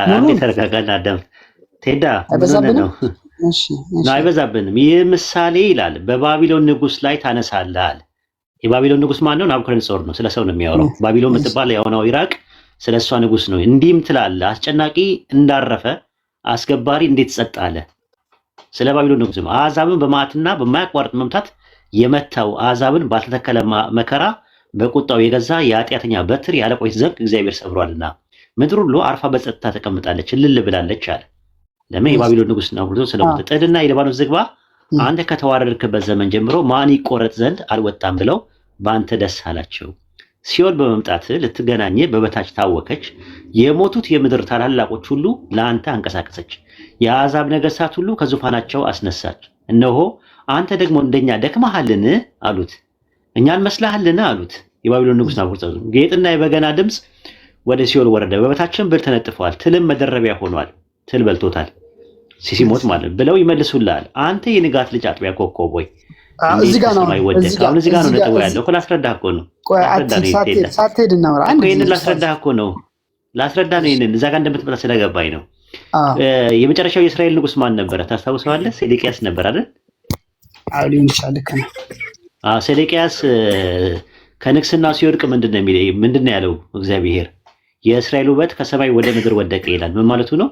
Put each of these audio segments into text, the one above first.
አንዴ ሙሉን ተረጋጋና አዳም ቴዳ ምን ሆነ አይበዛብንም? ነው? እሺ ነው አይበዛብንም። ይህ ምሳሌ ይላል በባቢሎን ንጉስ ላይ ታነሳለህ አለ። የባቢሎን ንጉስ ማን ነው? ናቡከደነጾር ነው። ስለ ሰው ነው የሚያወራው። ባቢሎን እሺ የምትባል የሆነው ኢራቅ ስለ እሷ ንጉስ ነው። እንዲህም ትላለህ አስጨናቂ እንዳረፈ አስገባሪ እንዴት ጸጥ አለ? ስለ ባቢሎን ንጉስ ነው። አሕዛብን በመዓትና በማያቋርጥ መምታት የመታው አሕዛብን ባልተተከለ መከራ በቁጣው የገዛ የኃጢአተኛ በትር የአለቆች ዘንግ እግዚአብሔር ሰብሯልና ምድር ሁሉ አርፋ በጸጥታ ተቀምጣለች፣ እልል ብላለች አለ። ለምን? የባቢሎን ንጉስ ነው ብሎ ስለሞተ። ጥድና የሊባኖስ ዝግባ አንተ ከተዋረድክበት ዘመን ጀምሮ ማን ይቆረጥ ዘንድ አልወጣም ብለው በአንተ ደስ አላቸው። ሲኦል በመምጣት ልትገናኝ በበታች ታወከች። የሞቱት የምድር ታላላቆች ሁሉ ለአንተ አንቀሳቀሰች። የአሕዛብ ነገሥታት ሁሉ ከዙፋናቸው አስነሳች። እነሆ አንተ ደግሞ እንደኛ ደክመሃልን አሉት። እኛን መስለሃልን አሉት። የባቢሎን ንጉስ ናቡከደነፆር ጌጥና የበገና ድምፅ ወደ ሲኦል ወረደ፣ በበታችን ብል ተነጥፈዋል፣ ትልም መደረቢያ ሆኗል፣ ትል በልቶታል ሲሞት ማለት ብለው ይመልሱልሃል። አንተ የንጋት ልጅ አጥቢያ ኮከብ ሆይ እዚህ ጋር ነው አሁን እዚህ ጋር ነው ነጥቡ ያለው እኮ ላስረዳህ እኮ ነው። ሳትሄድ እናውራ። ይሄንን ላስረዳህ እኮ ነው። ላስረዳ ነው። ይሄንን እዛ ጋር እንደምትመጣ ስለገባኝ ነው። የመጨረሻው የእስራኤል ንጉስ ማን ነበረ ታስታውሰዋለህ? ሴዴቅያስ ነበር አይደል? አዎ ሊሆን ይችላል። ልክ ነህ። ሴዴቅያስ ከንግስና ሲወድቅ ምንድን ነው ያለው? እግዚአብሔር የእስራኤል ውበት ከሰማይ ወደ ምድር ወደቀ ይላል። ምን ማለቱ ነው?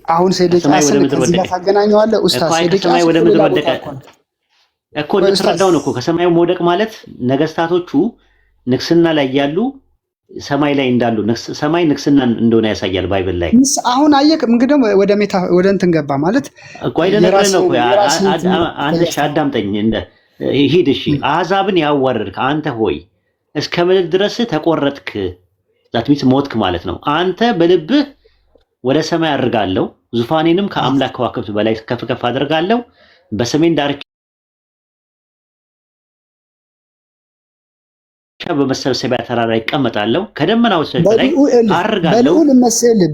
አሁን ሴዴቅያስን ከዚህ ጋር ታገናኘዋለህ ኡስታዝ? ሴዴቅያስ ወደ ምድር ወደቀ እኮ ልትረዳው ነው እኮ። ከሰማዩ መውደቅ ማለት ነገስታቶቹ ንግስና ላይ ያሉ ሰማይ ላይ እንዳሉ ሰማይ ንግስና እንደሆነ ያሳያል ባይብል ላይ። አሁን አየህ እንግዲህ ወደ እንትን ገባ ማለት እኮ አይደለም ነው እኮ። አንተ አዳምጠኝ ሂድ እሺ። አሕዛብን ያዋረድክ አንተ ሆይ እስከ ምድር ድረስ ተቆረጥክ፣ ዛትሚት ሞትክ ማለት ነው። አንተ በልብህ ወደ ሰማይ አድርጋለሁ፣ ዙፋኔንም ከአምላክ ከዋክብት በላይ ከፍ ከፍ አድርጋለሁ፣ በሰሜን ዳርቻ በመሰብሰቢያ ተራራ ይቀመጣለሁ፣ ከደመናዎች በላይ አድርጋለሁ፣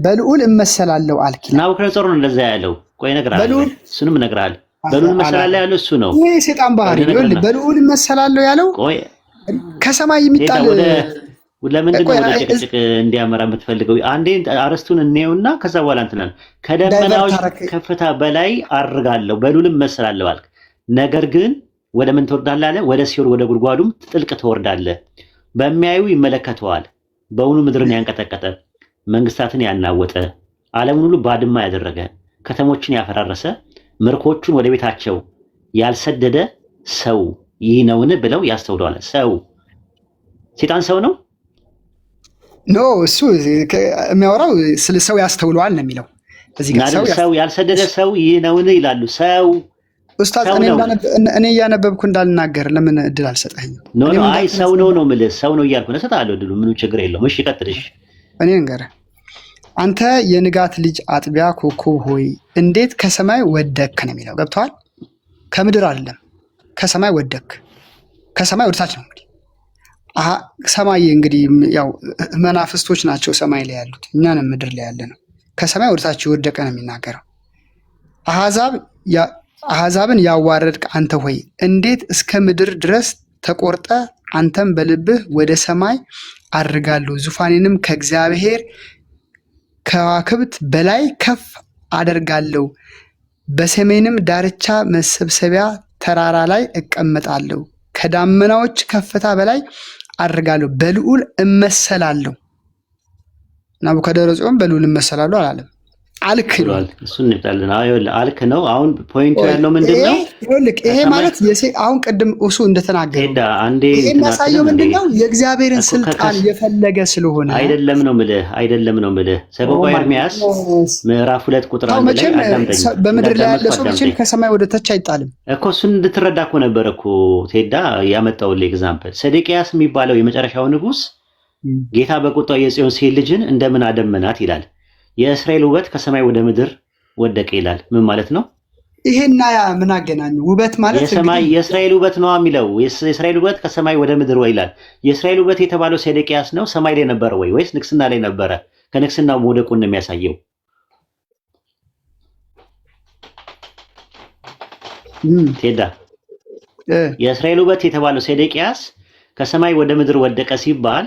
በልዑል እመሰላለሁ አልክ። ናቡከደነፆር ነው እንደዛ ያለው። ቆይ እነግርሃለሁ፣ እሱንም እነግርሃለሁ። በልዑል እመሰላለሁ ያለው እሱ ነው። ይሄ ሰይጣን ባህሪ ነው። በልዑል እመሰላለሁ ያለው ቆይ ከሰማይ የሚጣል ለምንድን ነው ወደ ጭቅጭቅ እንዲያመራ የምትፈልገው? አንዴ አርስቱን እንየውና ከዛ በኋላ እንትናል። ከደመናዎች ከፍታ በላይ አድርጋለሁ በልዑልም እመሰላለሁ አልክ። ነገር ግን ወደ ምን ትወርዳለህ አለ? ወደ ሲኦል ወደ ጉድጓዱም ጥልቅ ትወርዳለህ። በሚያዩ ይመለከተዋል። በውኑ ምድርን ያንቀጠቀጠ መንግስታትን ያናወጠ ዓለምን ሁሉ ባድማ ያደረገ ከተሞችን ያፈራረሰ ምርኮቹን ወደ ቤታቸው ያልሰደደ ሰው ይህ ነውን ብለው ያስተውለዋል። ሰው ሰይጣን ሰው ነው? ኖ እሱ የሚያወራው ስለ ሰው ያስተውለዋል ነው የሚለው። እዚህ ጋር ሰው ያልሰደደ ሰው ይህ ነውን ይላሉ። ሰው ኡስታዝ እኔ እያነበብኩ እንዳልናገር ለምን እድል አልሰጠኝም? ኖ አይ ሰው ነው የምልህ። ሰው ነው እያልኩ ነው። እሰጥሃለሁ እድሉ፣ ምንም ችግር የለውም። እሺ ቀጥልሽ። እኔ እንገርህ አንተ የንጋት ልጅ አጥቢያ ኮከብ ሆይ እንዴት ከሰማይ ወደክ ነው የሚለው። ገብቶሃል? ከምድር አይደለም ከሰማይ ወደክ። ከሰማይ ወደታች ነው እንግዲህ ሰማይ እንግዲህ ያው መናፍስቶች ናቸው ሰማይ ላይ ያሉት፣ እኛንም ምድር ላይ ያለ ነው። ከሰማይ ወደታች የወደቀ ነው የሚናገረው። አሕዛብን ያዋረድክ አንተ ሆይ እንዴት እስከ ምድር ድረስ ተቆርጠ? አንተም በልብህ ወደ ሰማይ አድርጋለሁ፣ ዙፋኔንም ከእግዚአብሔር ከዋክብት በላይ ከፍ አደርጋለሁ፣ በሰሜንም ዳርቻ መሰብሰቢያ ተራራ ላይ እቀመጣለሁ፣ ከዳመናዎች ከፍታ በላይ አድርጋለሁ፣ በልዑል እመሰላለሁ። ናቡከደነፆር በልዑል እመሰላለሁ አላለም። አልክ ብሏል። እሱን እንጣለን። አልክ ነው። አሁን ፖይንቱ ያለው ምንድነው? ይሄ ማለት አሁን ቅድም እሱ እንደተናገረ ይሄ የሚያሳየው ምንድነው? የእግዚአብሔርን ስልጣን የፈለገ ስለሆነ አይደለም ነው የምልህ። ሰቆቃወ ኤርምያስ ምዕራፍ 2 ቁጥር 1 ላይ አዳምጠኝ። በምድር ላይ ያለ ሰው መቼም ከሰማይ ወደ ታች አይጣልም እኮ። እሱን እንድትረዳ እኮ ነበር እኮ ቴዳ ያመጣውልህ ኤግዛምፕል። ሴዴቅያስ የሚባለው የመጨረሻው ንጉስ ጌታ በቁጣው የጽዮን ሴት ልጅን እንደምን አደመናት ይላል። የእስራኤል ውበት ከሰማይ ወደ ምድር ወደቀ ይላል። ምን ማለት ነው? ይሄና ያ ምን አገናኙ? ውበት ማለት የእስራኤል ውበት ነው የሚለው። የእስራኤል ውበት ከሰማይ ወደ ምድር ይላል። የእስራኤል ውበት የተባለው ሴዴቅያስ ነው። ሰማይ ላይ ነበረ ወይስ ንግስና ላይ ነበረ? ከንግስናው መውደቁን ነው የሚያሳየው። ቴዳ የእስራኤል ውበት የተባለው ሴዴቅያስ ከሰማይ ወደ ምድር ወደቀ ሲባል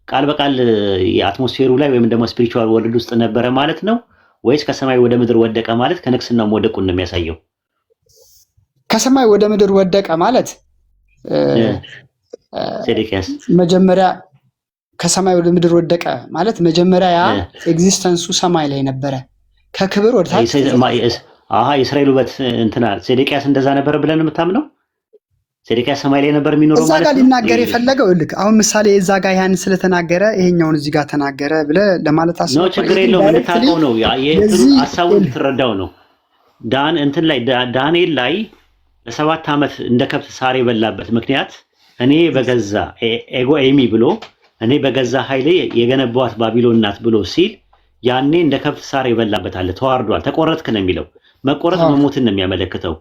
ቃል በቃል የአትሞስፌሩ ላይ ወይም ደግሞ ስፒሪቹዋል ወርልድ ውስጥ ነበረ ማለት ነው ወይስ ከሰማይ ወደ ምድር ወደቀ ማለት ከንግስናው መውደቁን ነው የሚያሳየው? ከሰማይ ወደ ምድር ወደቀ ማለት ሴዴቅያስ መጀመሪያ ከሰማይ ወደ ምድር ወደቀ ማለት መጀመሪያ ያ ኤግዚስተንሱ ሰማይ ላይ ነበረ፣ ከክብር ወደ ታች የእስራኤል ውበት እንትና ሴዴቅያስ እንደዛ ነበር ብለን የምታምነው? ሴዴቅያስ ሰማይ ላይ ነበር የሚኖረው ማለት ነው። እዛ ጋር ሊናገር የፈለገው ልክ አሁን ምሳሌ እዛ ጋር ያን ስለተናገረ ይሄኛውን እዚህ ጋር ተናገረ ብለህ ለማለት አስበው ነው። ችግር የለውም እንታውቀው ነው ሀሳቡን ልትረዳው ነው። እንትን ላይ ዳንኤል ላይ ለ7 ዓመት እንደ ከብት ሳር የበላበት ምክንያት እኔ በገዛ ኤጎ ኤሚ ብሎ እኔ በገዛ ኃይሌ የገነባዋት ባቢሎን ናት ብሎ ሲል ያኔ እንደ ከብት ሳር የበላበት አለ። ተዋርዷል፣ ተቆረጥክ ነው የሚለው። መቆረጥ መሞትን ነው የሚያመለክተው።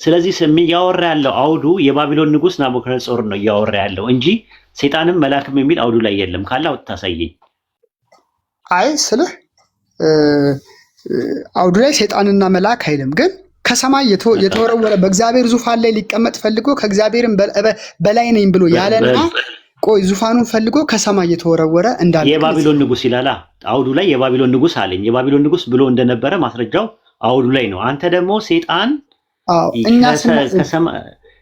ስለዚህ እያወራ ያለው አውዱ የባቢሎን ንጉስ ናቡከደነጾር ነው እያወራ ያለው እንጂ ሰይጣንም መላክም የሚል አውዱ ላይ የለም። ካለ አውጥታሳየኝ። አይ ስልህ አውዱ ላይ ሰይጣንና መልአክ አይልም፣ ግን ከሰማይ የተወረወረ በእግዚአብሔር ዙፋን ላይ ሊቀመጥ ፈልጎ ከእግዚአብሔርም በላይ ነኝ ብሎ ያለና ቆይ ዙፋኑን ፈልጎ ከሰማይ የተወረወረ እንዳለ የባቢሎን ንጉስ ይላላ። አውዱ ላይ የባቢሎን ንጉስ አለኝ። የባቢሎን ንጉስ ብሎ እንደነበረ ማስረጃው አውዱ ላይ ነው። አንተ ደግሞ ሰይጣን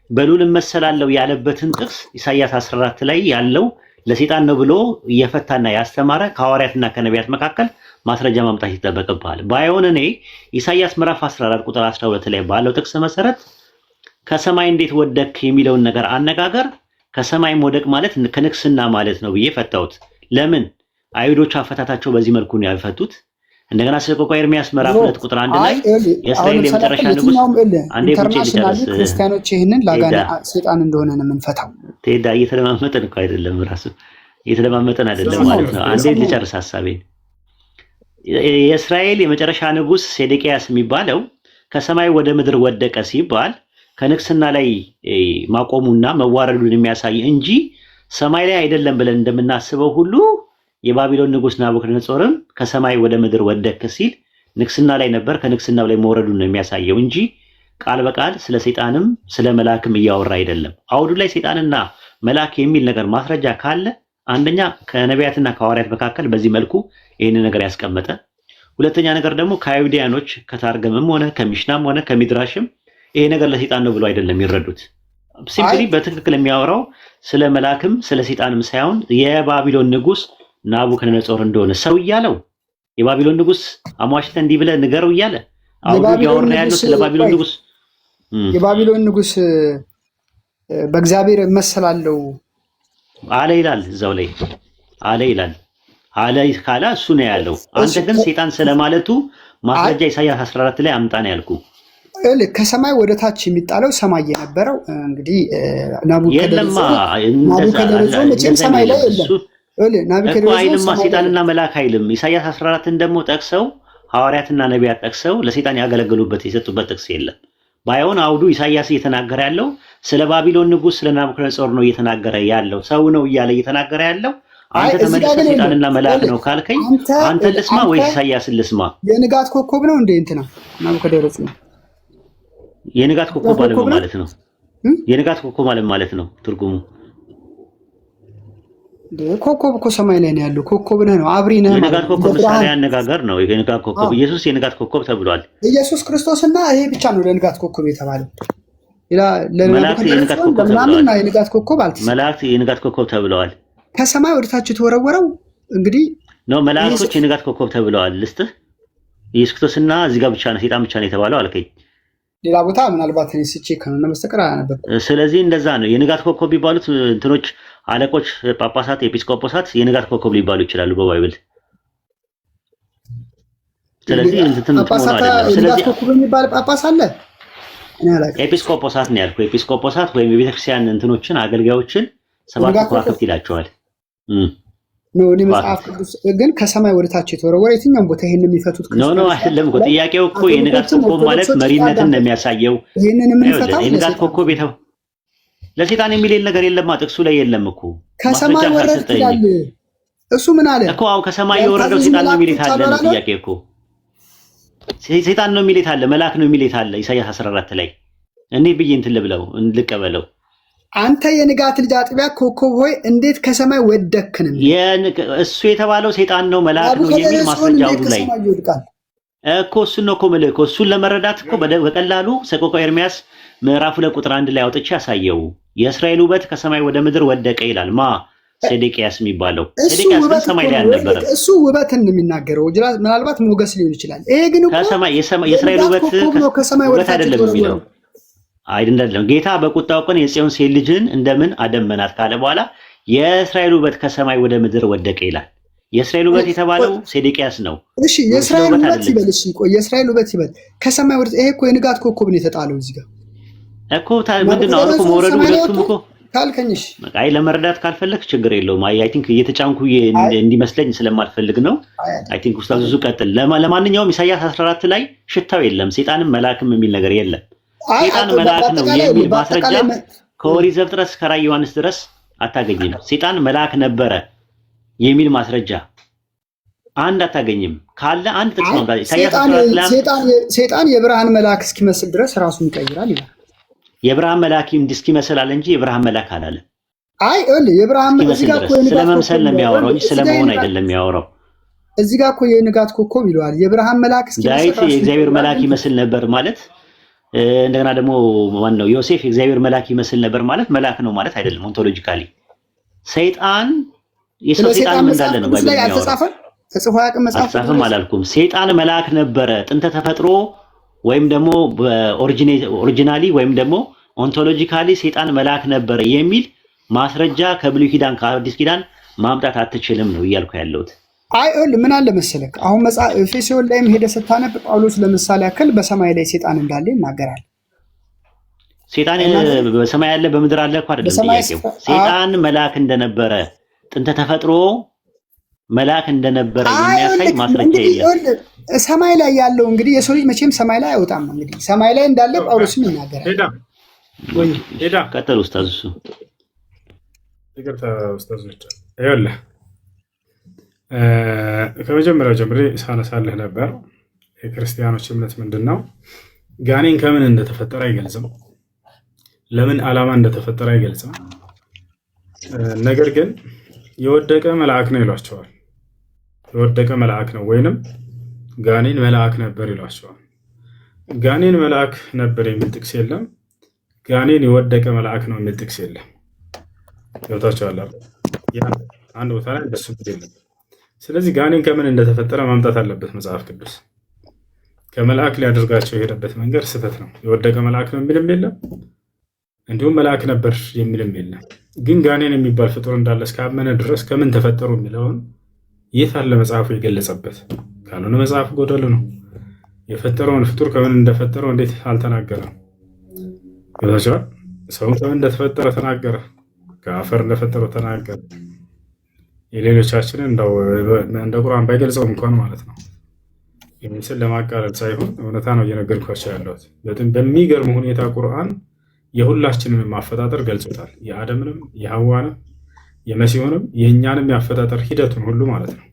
በሉል እመሰላለሁ ያለበትን ጥቅስ ኢሳይያስ 14 ላይ ያለው ለሰይጣን ነው ብሎ እየፈታና ያስተማረ ከሐዋርያትና ከነቢያት መካከል ማስረጃ ማምጣት ይጠበቅብሃል። ባይሆን እኔ ኢሳይያስ ምዕራፍ 14 ቁጥር 12 ላይ ባለው ጥቅስ መሰረት ከሰማይ እንዴት ወደክ የሚለውን ነገር አነጋገር ከሰማይ መውደቅ ማለት ከንግስና ማለት ነው ብዬ ፈታሁት። ለምን አይሁዶች አፈታታቸው በዚህ መልኩ ነው ያፈቱት? እንደገና ሰቆቃ ኤርሚያስ ምዕራፍ 2 ቁጥር 1 ላይ የእስራኤል የመጨረሻ ንጉስ አንዴ ብቻ ሊጨርስ ክርስቲያኖች ይሄንን ላጋና ሰይጣን እንደሆነ ነው የምንፈታው። ተሄዳ እየተለማመጠን እኮ አይደለም፣ ራሱ እየተለማመጠን አይደለም ማለት ነው። አንዴ ልጨርስ ሐሳቤን። የእስራኤል የመጨረሻ ንጉስ ሴዴቅያስ የሚባለው ከሰማይ ወደ ምድር ወደቀ ሲባል ከንግስና ላይ ማቆሙና መዋረዱን የሚያሳይ እንጂ ሰማይ ላይ አይደለም ብለን እንደምናስበው ሁሉ የባቢሎን ንጉስ ናቡከደነጾርም ከሰማይ ወደ ምድር ወደቀ ሲል ንግስና ላይ ነበር፣ ከንግስናው ላይ መውረዱን ነው የሚያሳየው እንጂ ቃል በቃል ስለ ሰይጣንም ስለ መላክም እያወራ አይደለም። አውዱ ላይ ሰይጣንና መላክ የሚል ነገር ማስረጃ ካለ አንደኛ ከነቢያትና ከሐዋርያት መካከል በዚህ መልኩ ይህንን ነገር ያስቀመጠ፣ ሁለተኛ ነገር ደግሞ ከአይሁዳኖች ከታርገምም ሆነ ከሚሽናም ሆነ ከሚድራሽም ይሄ ነገር ለሰይጣን ነው ብሎ አይደለም ይረዱት። ሲምፕሊ በትክክል የሚያወራው ስለ መላክም ስለ ሰይጣንም ሳይሆን የባቢሎን ንጉስ ናቡከደነጾር እንደሆነ ሰው እያለው የባቢሎን ንጉስ አሟሽተህ እንዲህ ብለህ ንገረው እያለ አውዱ እያወራ ያለው ስለ ባቢሎን ንጉስ የባቢሎን ንጉስ በእግዚአብሔር እመሰላለሁ አለ ይላል። እዛው ላይ አለ ይላል። አለ ካለ እሱ ነው ያለው። አንተ ግን ሰይጣን ስለማለቱ ማስረጃ ኢሳይያስ 14 ላይ አምጣ ነው ያልኩ። ከሰማይ ወደ ታች የሚጣለው ሰማይ የነበረው እንግዲህ ናቡከደነጾር መቼም ሰማይ ላይ የለም። አይልማ ሰይጣንና መልአክ አይልም። ኢሳይያስ 14ን ደግሞ ጠቅሰው ሐዋርያትና ነቢያት ጠቅሰው ለሰይጣን ያገለገሉበት የሰጡበት ጥቅስ የለም። ባይሆን አውዱ ኢሳይያስ እየተናገረ ያለው ስለ ባቢሎን ንጉስ ስለ ናቡከደነጾር ነው እየተናገረ ያለው። ሰው ነው እያለ እየተናገረ ያለው። አንተ ተመልሰህ ሰይጣንና መልአክ ነው ካልከኝ አንተ ልስማ ወይስ ኢሳይያስን ልስማ? የንጋት ኮከብ ነው እንዴ እንትና ናቡከደነጾር የንጋት ኮከብ ማለት ነው። የንጋት ኮከብ ማለት ነው ትርጉሙ። ኮከብ እኮ ሰማይ ላይ ነው ያለው። ኮከብ ነው አብሪ ነው። የንጋት ኮከብ ምሳሌ አነጋገር ነው። የንጋት ኮከብ ኢየሱስ የንጋት ኮከብ ተብሏል። ኢየሱስ ክርስቶስና ይሄ ብቻ ነው ለንጋት ኮከብ የተባለው። መላእክት የንጋት ኮከብ ተብለዋል። የንጋት ኮከብ መላእክት የንጋት ኮከብ ተብለዋል። ከሰማይ ወደ ታች የተወረወረው እንግዲህ ነው። መላእክቶች የንጋት ኮከብ ተብለዋል። ልስጥህ ኢየሱስ ክርስቶስና እዚህ ጋር ብቻ ነው ሰይጣን ብቻ ነው የተባለው አልከኝ። ሌላ ቦታ ምናልባት እኔ ስቼ ከሆነ መስተቀር አላነበብኩም። ስለዚህ እንደዛ ነው። የንጋት ኮከብ ቢባሉት እንትኖች አለቆች፣ ጳጳሳት፣ ኤጲስቆጶሳት የንጋት ኮከብ ሊባሉ ይችላሉ በባይብል። ስለዚህ እንትን ስለዚህ ኮከብ የሚባል ጳጳስ አለ። ኤጲስቆጶሳት ነው ያልኩህ። ኤጲስቆጶሳት ወይም የቤተክርስቲያን እንትኖችን አገልጋዮችን ሰባት ከዋክብት ይላቸዋል። ነው እኔ መጽሐፍ ቅዱስ ግን ከሰማይ ወደ ታች የተወረወረ የትኛውም ቦታ ይሄንን የሚፈቱት ክርስቲያኖች ነው አይደለም እኮ ጥያቄው እኮ የንጋት ኮከብ ማለት መሪነትን ነው የሚያሳየው። ይሄንን የምንፈታው የንጋት ኮከብ ቤተው ለሰይጣን የሚል ነገር የለም ጥቅሱ ላይ የለም እኮ ከሰማይ ወረደ ይላል። እሱ ምን አለ እኮ አው ከሰማይ የወረደው ሰይጣን ነው የሚል አለ ነው ጥያቄ እኮ ሰይጣን ነው የሚል አለ መልአክ ነው የሚል አለ ኢሳይያስ 14 ላይ እኔ ብዬ እንትን ልብለው እንልቀበለው አንተ የንጋት ልጅ አጥቢያ ኮከብ ሆይ እንዴት ከሰማይ ወደክን? እሱ የተባለው ሰይጣን ነው መልአክ ነው የሚል ማስረጃ ሁሉ ላይ እኮ እሱን ነው እኮ የምልህ እኮ እሱን ለመረዳት እኮ በቀላሉ ሰቆቃወ ኤርምያስ ምዕራፍ 2 ቁጥር 1 ላይ አውጥቼ ያሳየው የእስራኤል ውበት ከሰማይ ወደ ምድር ወደቀ ይላል። ሴዴቅያስ የሚባለው ሴዴቅያስ ግን ሰማይ ላይ አልነበረም። እሱ ውበትን ነው የሚናገረው። ምናልባት ሞገስ ሊሆን ይችላል። ይሄ ግን እኮ ከሰማይ የእስራኤል ውበት አይደለም የሚለው አይደለም። ጌታ በቁጣው ቀን የጽዮን ሴት ልጅን እንደምን አደመናት ካለ በኋላ የእስራኤል ውበት ከሰማይ ወደ ምድር ወደቀ ይላል። የእስራኤል ውበት የተባለው ሴዴቅያስ ነው። እሺ የእስራኤል ውበት ይበል። እሺ ቆይ የእስራኤል ውበት ይበል ከሰማይ ወደ ይሄ እኮ የንጋት ኮከብ ነው የተጣለው እዚህ ጋር እኮ ምንድነው አልኩ መውረዱ ሁለቱም እኮ ካልከኝሽ አይ ለመረዳት ካልፈለክ ችግር የለውም። አይ ቲንክ እየተጫንኩ እንዲመስለኝ ስለማልፈልግ ነው። አይ ቲንክ ኡስታዝ እሱ ቀጥል። ለማንኛውም ኢሳይያስ 14 ላይ ሽታው የለም ሰይጣንም መልአክም የሚል ነገር የለም። ሰይጣን መልአክ ነው የሚል ማስረጃ ከኦሪት ዘፍጥረት እስከ ራዕየ ዮሐንስ ድረስ አታገኝም። ሰይጣን መልአክ ነበረ የሚል ማስረጃ አንድ አታገኝም። ካለ አንድ ጥቅስ ነው ኢሳይያስ 14 ላይ ሰይጣን የብርሃን መልአክ እስኪመስል ድረስ ራሱን ይቀይራል ይላል። የብርሃን መልአክ እስኪመስል አለ እንጂ የብርሃን መልአክ አላለም። አይ የብርሃን መልአክ ስለመምሰል ነው የሚያወራው እንጂ ስለመሆን አይደለም የሚያወራው። እዚህ ጋር እኮ የንጋት ኮከብ ይለዋል። የብርሃን መልአክ እስኪመስል የእግዚአብሔር መልአክ ይመስል ነበር ማለት እንደገና ደግሞ ማን ነው ዮሴፍ የእግዚአብሔር መልአክ ይመስል ነበር ማለት መልአክ ነው ማለት አይደለም። ኦንቶሎጂካሊ ሰይጣን የሰው ሰይጣን እንዳለ ነው ባይብል የሚያወራው። ተጽፎ ያቅም መጽሐፍ አልጻፈም አላልኩም። ሰይጣን መልአክ ነበረ ጥንተ ተፈጥሮ ወይም ደግሞ ኦሪጂናሊ ወይም ደግሞ ኦንቶሎጂካሊ ሰይጣን መልአክ ነበረ የሚል ማስረጃ ከብሉይ ኪዳን ከአዲስ ኪዳን ማምጣት አትችልም ነው እያልኩ ያለሁት። አይ ምን አለ መሰለክ አሁን መጽሐፍ ኤፌሶን ላይም ሄደ ስታነብ ጳውሎስ ለምሳሌ ያክል በሰማይ ላይ ሰይጣን እንዳለ ይናገራል። ሰይጣን በሰማይ ያለ በምድር አለ እኮ አይደለም ጥያቄው። ሰይጣን መልአክ እንደነበረ ጥንተ ተፈጥሮ መልአክ እንደነበረ የሚያሳይ ማስረጃ የለም። ሰማይ ላይ ያለው እንግዲህ የሰው ልጅ መቼም ሰማይ ላይ አይወጣም። እንግዲህ ሰማይ ላይ እንዳለ ጳውሎስም ይናገራል። ሄዳ ቀጥል ኡስታዝ። እሱ ይቅርታ ኡስታዞች ይኸውልህ ከመጀመሪያው ጀምሬ ሳነሳልህ ነበር። የክርስቲያኖች እምነት ምንድን ነው? ጋኔን ከምን እንደተፈጠረ አይገልጽም። ለምን ዓላማ እንደተፈጠረ አይገልጽም። ነገር ግን የወደቀ መልአክ ነው ይሏቸዋል። የወደቀ መልአክ ነው ወይንም ጋኔን መልአክ ነበር ይሏቸዋል። ጋኔን መልአክ ነበር የሚል ጥቅስ የለም። ጋኔን የወደቀ መልአክ ነው የሚል ጥቅስ የለም። ገብታችኋል? አንድ ቦታ ላይ እንደሱ የለም። ስለዚህ ጋኔን ከምን እንደተፈጠረ ማምጣት አለበት መጽሐፍ ቅዱስ። ከመልአክ ሊያደርጋቸው የሄደበት መንገድ ስህተት ነው። የወደቀ መልአክ ነው የሚልም የለም፣ እንዲሁም መልአክ ነበር የሚልም የለም። ግን ጋኔን የሚባል ፍጡር እንዳለ እስካመነ ድረስ ከምን ተፈጠሩ የሚለውን የት አለ መጽሐፉ የገለጸበት? ካልሆነ መጽሐፍ ጎደሉ ነው። የፈጠረውን ፍጡር ከምን እንደፈጠረው እንዴት አልተናገረም? ገብታችኋል? ሰውን ከምን እንደተፈጠረ ተናገረ። ከአፈር እንደፈጠረው ተናገረ። የሌሎቻችንን እንደ ቁርአን ባይገልጸውም እንኳን ማለት ነው። ይህን ለማቃለል ሳይሆን እውነታ ነው እየነገርኳቸው ያለሁት። በሚገርም ሁኔታ ቁርአን የሁላችንንም አፈጣጠር ገልጾታል። የአደምንም፣ የሐዋንም፣ የመሲሁንም የእኛንም የአፈጣጠር ሂደቱን ሁሉ ማለት ነው።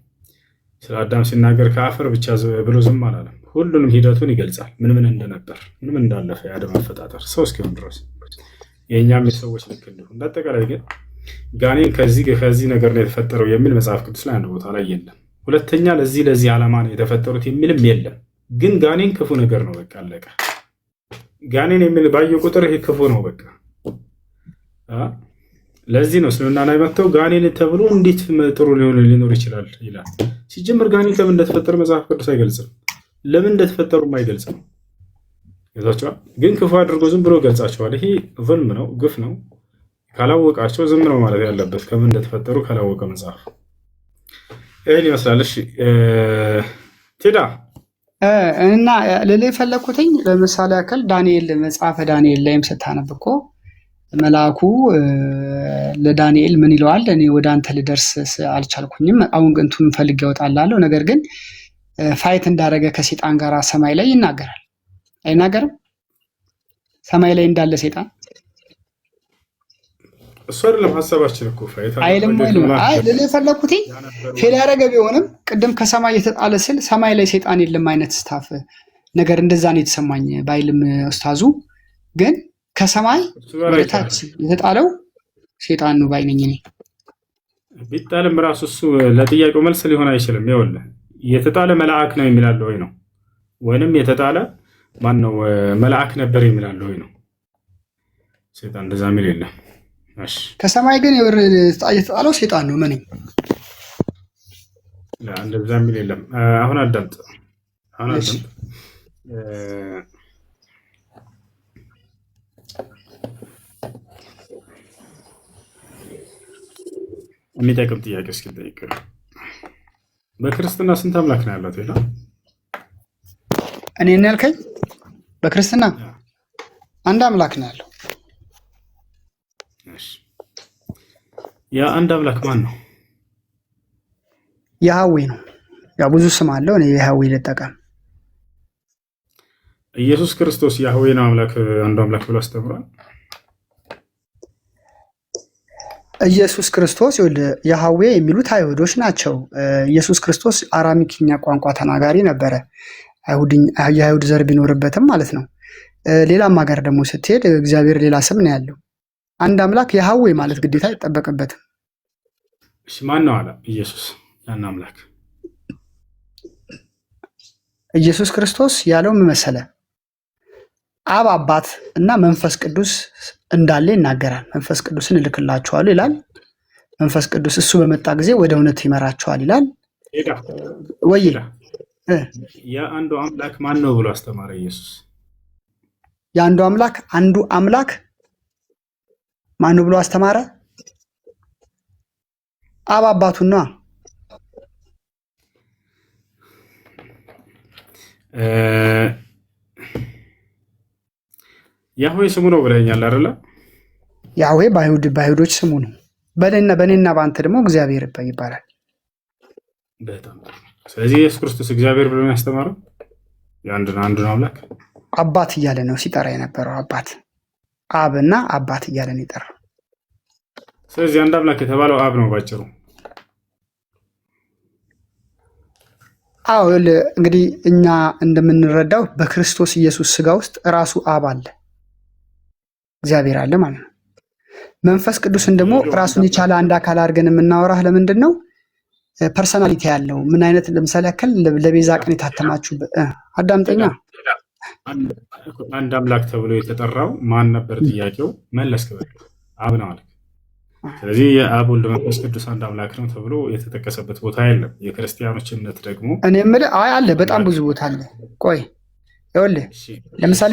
ስለ አዳም ሲናገር ከአፈር ብቻ ብሎ ዝም አላለም። ሁሉንም ሂደቱን ይገልጻል። ምን እንደነበር ምን እንዳለፈ የአደም አፈጣጠር ሰው እስኪሆን ድረስ የእኛም የሰዎች ልክ እንዲሁ። እንዳጠቃላይ ግን ጋኔን ከዚህ ነገር ነው የተፈጠረው የሚል መጽሐፍ ቅዱስ ላይ አንድ ቦታ ላይ የለም። ሁለተኛ ለዚህ ዓላማ ነው የተፈጠሩት የሚልም የለም። ግን ጋኔን ክፉ ነገር ነው፣ በቃ አለቀ። ጋኔን የሚል ባየው ቁጥር ይሄ ክፉ ነው በቃ። ለዚህ ነው እስልምና ላይ መጥተው ጋኔን ተብሎ እንዴት ጥሩ ሊኖር ይችላል ይላል። ሲጀምር ጋኔን ከምን እንደተፈጠረ መጽሐፍ ቅዱስ አይገልጽም። ለምን እንደተፈጠሩም አይገልጽም። ይዛቸዋል። ግን ክፉ አድርጎ ዝም ብሎ ገልጻቸዋል። ይሄ ዙልም ነው፣ ግፍ ነው። ካላወቃቸው ዝም ነው ማለት ያለበት፣ ከምን እንደተፈጠሩ ካላወቀ መጽሐፍ። ይህን ይመስላል። እሺ ቴዳ እና ልል የፈለኩትኝ ለምሳሌ ያክል ዳንኤል መጽሐፈ ዳንኤል ላይም ስታነብ እኮ መልአኩ ለዳንኤል ምን ይለዋል? እኔ ወደ አንተ ልደርስ አልቻልኩኝም፣ አሁን ግን እንትን ፈልጌ እወጣላለሁ። ነገር ግን ፋይት እንዳደረገ ከሴጣን ጋር ሰማይ ላይ ይናገራል። አይናገርም? ሰማይ ላይ እንዳለ ሴጣን እሱ አይደለም ሐሳባችን እኮ ፋይት አይልም። አይ ልል የፈለኩትኝ ፌል ያደረገ ቢሆንም ቅድም ከሰማይ የተጣለ ስል ሰማይ ላይ ሴጣን የለም አይነት ስታፍ ነገር እንደዛ ነው የተሰማኝ ባይልም ኡስታዙ ግን ከሰማይ ወደ ታች የተጣለው ሴጣን ነው ባይነኝ እኔ። ቢጣልም ራሱ እሱ ለጥያቄው መልስ ሊሆን አይችልም። ይኸውልህ የተጣለ መልአክ ነው የሚላል ወይ ነው፣ ወይንም የተጣለ ማን ነው መልአክ ነበር የሚላል ወይ ነው። ሴጣን እንደዛ የሚል የለም። እሺ ከሰማይ ግን የተጣለው ሴጣን ነው። ምን እንደዛ የሚል የለም። አሁን አዳምጥ። የሚጠቅም ጥያቄ እስኪ ጠይቅ። በክርስትና ስንት አምላክ ነው ያለው? ይላ እኔ እና ያልከኝ በክርስትና አንድ አምላክ ነው ያለው። ያ አንድ አምላክ ማን ነው? ያህዌ ነው። ያው ብዙ ስም አለው። እኔ ያህዌ ልጠቀም። ኢየሱስ ክርስቶስ ያህዌ ነው አምላክ አንዱ አምላክ ብሎ አስተምሯል። ኢየሱስ ክርስቶስ ያህዌ የሚሉት አይሁዶች ናቸው። ኢየሱስ ክርስቶስ አራሚክኛ ቋንቋ ተናጋሪ ነበረ፣ የአይሁድ ዘር ቢኖርበትም ማለት ነው። ሌላም ሀገር ደግሞ ስትሄድ እግዚአብሔር ሌላ ስም ነው ያለው። አንድ አምላክ ያህዌ ማለት ግዴታ አይጠበቅበትም። እሺ ማን ነው አለ ኢየሱስ ያን አምላክ? ኢየሱስ ክርስቶስ ያለው ምን መሰለ? አብ አባት እና መንፈስ ቅዱስ እንዳለ ይናገራል። መንፈስ ቅዱስን እልክላችኋለሁ ይላል። መንፈስ ቅዱስ እሱ በመጣ ጊዜ ወደ እውነት ይመራችኋል ይላል። ወይ የአንዱ አምላክ ማን ነው ብሎ አስተማረ ኢየሱስ? የአንዱ አምላክ አንዱ አምላክ ማን ነው ብሎ አስተማረ? አብ አባቱን ነው። ያህዌ ስሙ ነው ብለኛል አይደለ? ያህዌ በአይሁዶች ስሙ ነው። በእኔና በአንተ ደግሞ እግዚአብሔር ይባላል። በጣም ስለዚህ ኢየሱስ ክርስቶስ እግዚአብሔር ብሎ ያስተማረው አንዱን አምላክ አባት እያለ ነው ሲጠራ የነበረው። አባት አብና አባት እያለ ነው የጠራው። ስለዚህ አንድ አምላክ የተባለው አብ ነው ባጭሩ። አዎ እንግዲህ እኛ እንደምንረዳው በክርስቶስ ኢየሱስ ስጋ ውስጥ ራሱ አብ አለ፣ እግዚአብሔር አለ ማለት ነው። መንፈስ ቅዱስን ደግሞ ራሱን የቻለ አንድ አካል አድርገን የምናወራህ ለምንድን ነው? ፐርሰናሊቲ ያለው ምን አይነት ለምሳሌ ያክል ለቤዛ ቀን የታተማችሁ አዳምጠኛ። አንድ አምላክ ተብሎ የተጠራው ማን ነበር? ጥያቄው መለስክ። አብ ነው አለ። ስለዚህ የአብ ወልድ መንፈስ ቅዱስ አንድ አምላክ ነው ተብሎ የተጠቀሰበት ቦታ የለም። የክርስቲያኖች እምነት ደግሞ እኔ የምልህ አለ፣ በጣም ብዙ ቦታ አለ። ቆይ ይኸውልህ ለምሳሌ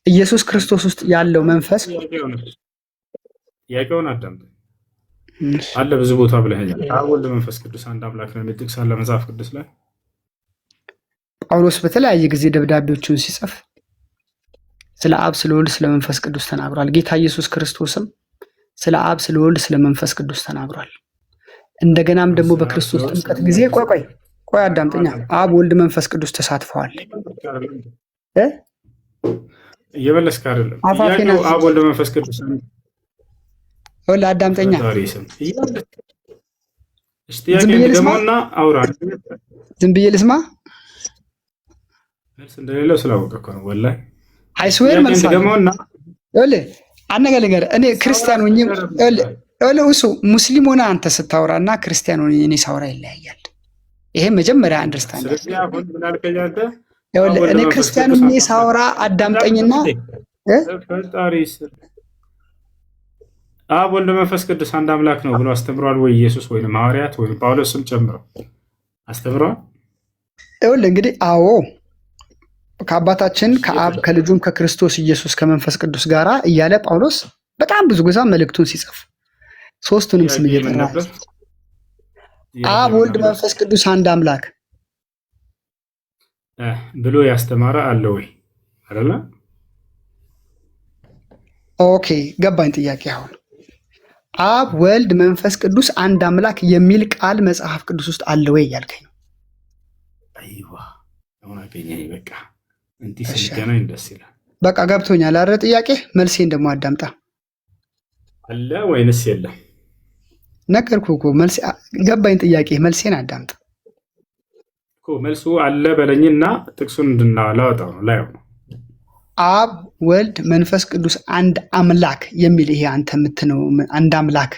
ኢየሱስ ክርስቶስ ውስጥ ያለው መንፈስ ጥያቄውን አዳምጥ። አለ ብዙ ቦታ ብለኸኛል። አብ ወልድ መንፈስ ቅዱስ አንድ አምላክ ነው የሚል ጥቅስ አለ መጽሐፍ ቅዱስ ላይ። ጳውሎስ በተለያየ ጊዜ ደብዳቤዎቹን ሲጽፍ ስለ አብ፣ ስለ ወልድ፣ ስለ መንፈስ ቅዱስ ተናግሯል። ጌታ ኢየሱስ ክርስቶስም ስለ አብ፣ ስለ ወልድ፣ ስለ መንፈስ ቅዱስ ተናግሯል። እንደገናም ደግሞ በክርስቶስ ጥምቀት ጊዜ ቆይ አዳምጠኛ፣ አብ፣ ወልድ፣ መንፈስ ቅዱስ ተሳትፈዋል። እየመለስክ አይደለም። አብ፣ ወልድ፣ መንፈስ ቅዱስ ወልድ አዳምጠኛ፣ ዝም ብዬ ልስማ። መልስ እንደሌለው ስላወቀ እኮ ነው ወላሂ። አይስዌር መልስ አነገር እኔ ክርስቲያን ሆኜ እሱ ሙስሊም ሆነ አንተ ስታወራ እና ክርስቲያን ሆኜ እኔ ሳወራ ይለያያል። ይሄ መጀመሪያ አንደርስታንድ። እኔ ክርስቲያን ሆኜ ሳወራ አዳምጠኝና አብ ወልድ መንፈስ ቅዱስ አንድ አምላክ ነው ብሎ አስተምሯል ወይ ኢየሱስ ወይም ሐዋርያት ወይም ጳውሎስም ጨምረው አስተምሯል? እንግዲህ አዎ ከአባታችን ከአብ ከልጁም ከክርስቶስ ኢየሱስ ከመንፈስ ቅዱስ ጋር እያለ ጳውሎስ በጣም ብዙ ጊዜ መልእክቱን ሲጽፍ ሶስቱንም ስም እየጠራ አብ ወልድ መንፈስ ቅዱስ አንድ አምላክ ብሎ ያስተማረ አለ ወይ አይደለ? ኦኬ ገባኝ ጥያቄ። አሁን አብ ወልድ መንፈስ ቅዱስ አንድ አምላክ የሚል ቃል መጽሐፍ ቅዱስ ውስጥ አለ ወይ እያልከኝ ነው? አይዋ አሁን አገኘኝ። በቃ እንዲህ ስንገናኝ ደስ ይላል። በቃ ገብቶኛል አይደል? ጥያቄ መልሴን ደግሞ አዳምጣ። አለ ወይንስ የለም? ነገርኩህ እኮ መልሴ ገባኝ። ጥያቄ መልሴን አዳምጣ እኮ። መልሱ አለ በለኝና ጥቅሱን እንድናላወጣው ነው ላይ ነው። አብ ወልድ መንፈስ ቅዱስ አንድ አምላክ የሚል ይሄ አንተ የምትነው አንድ አምላክ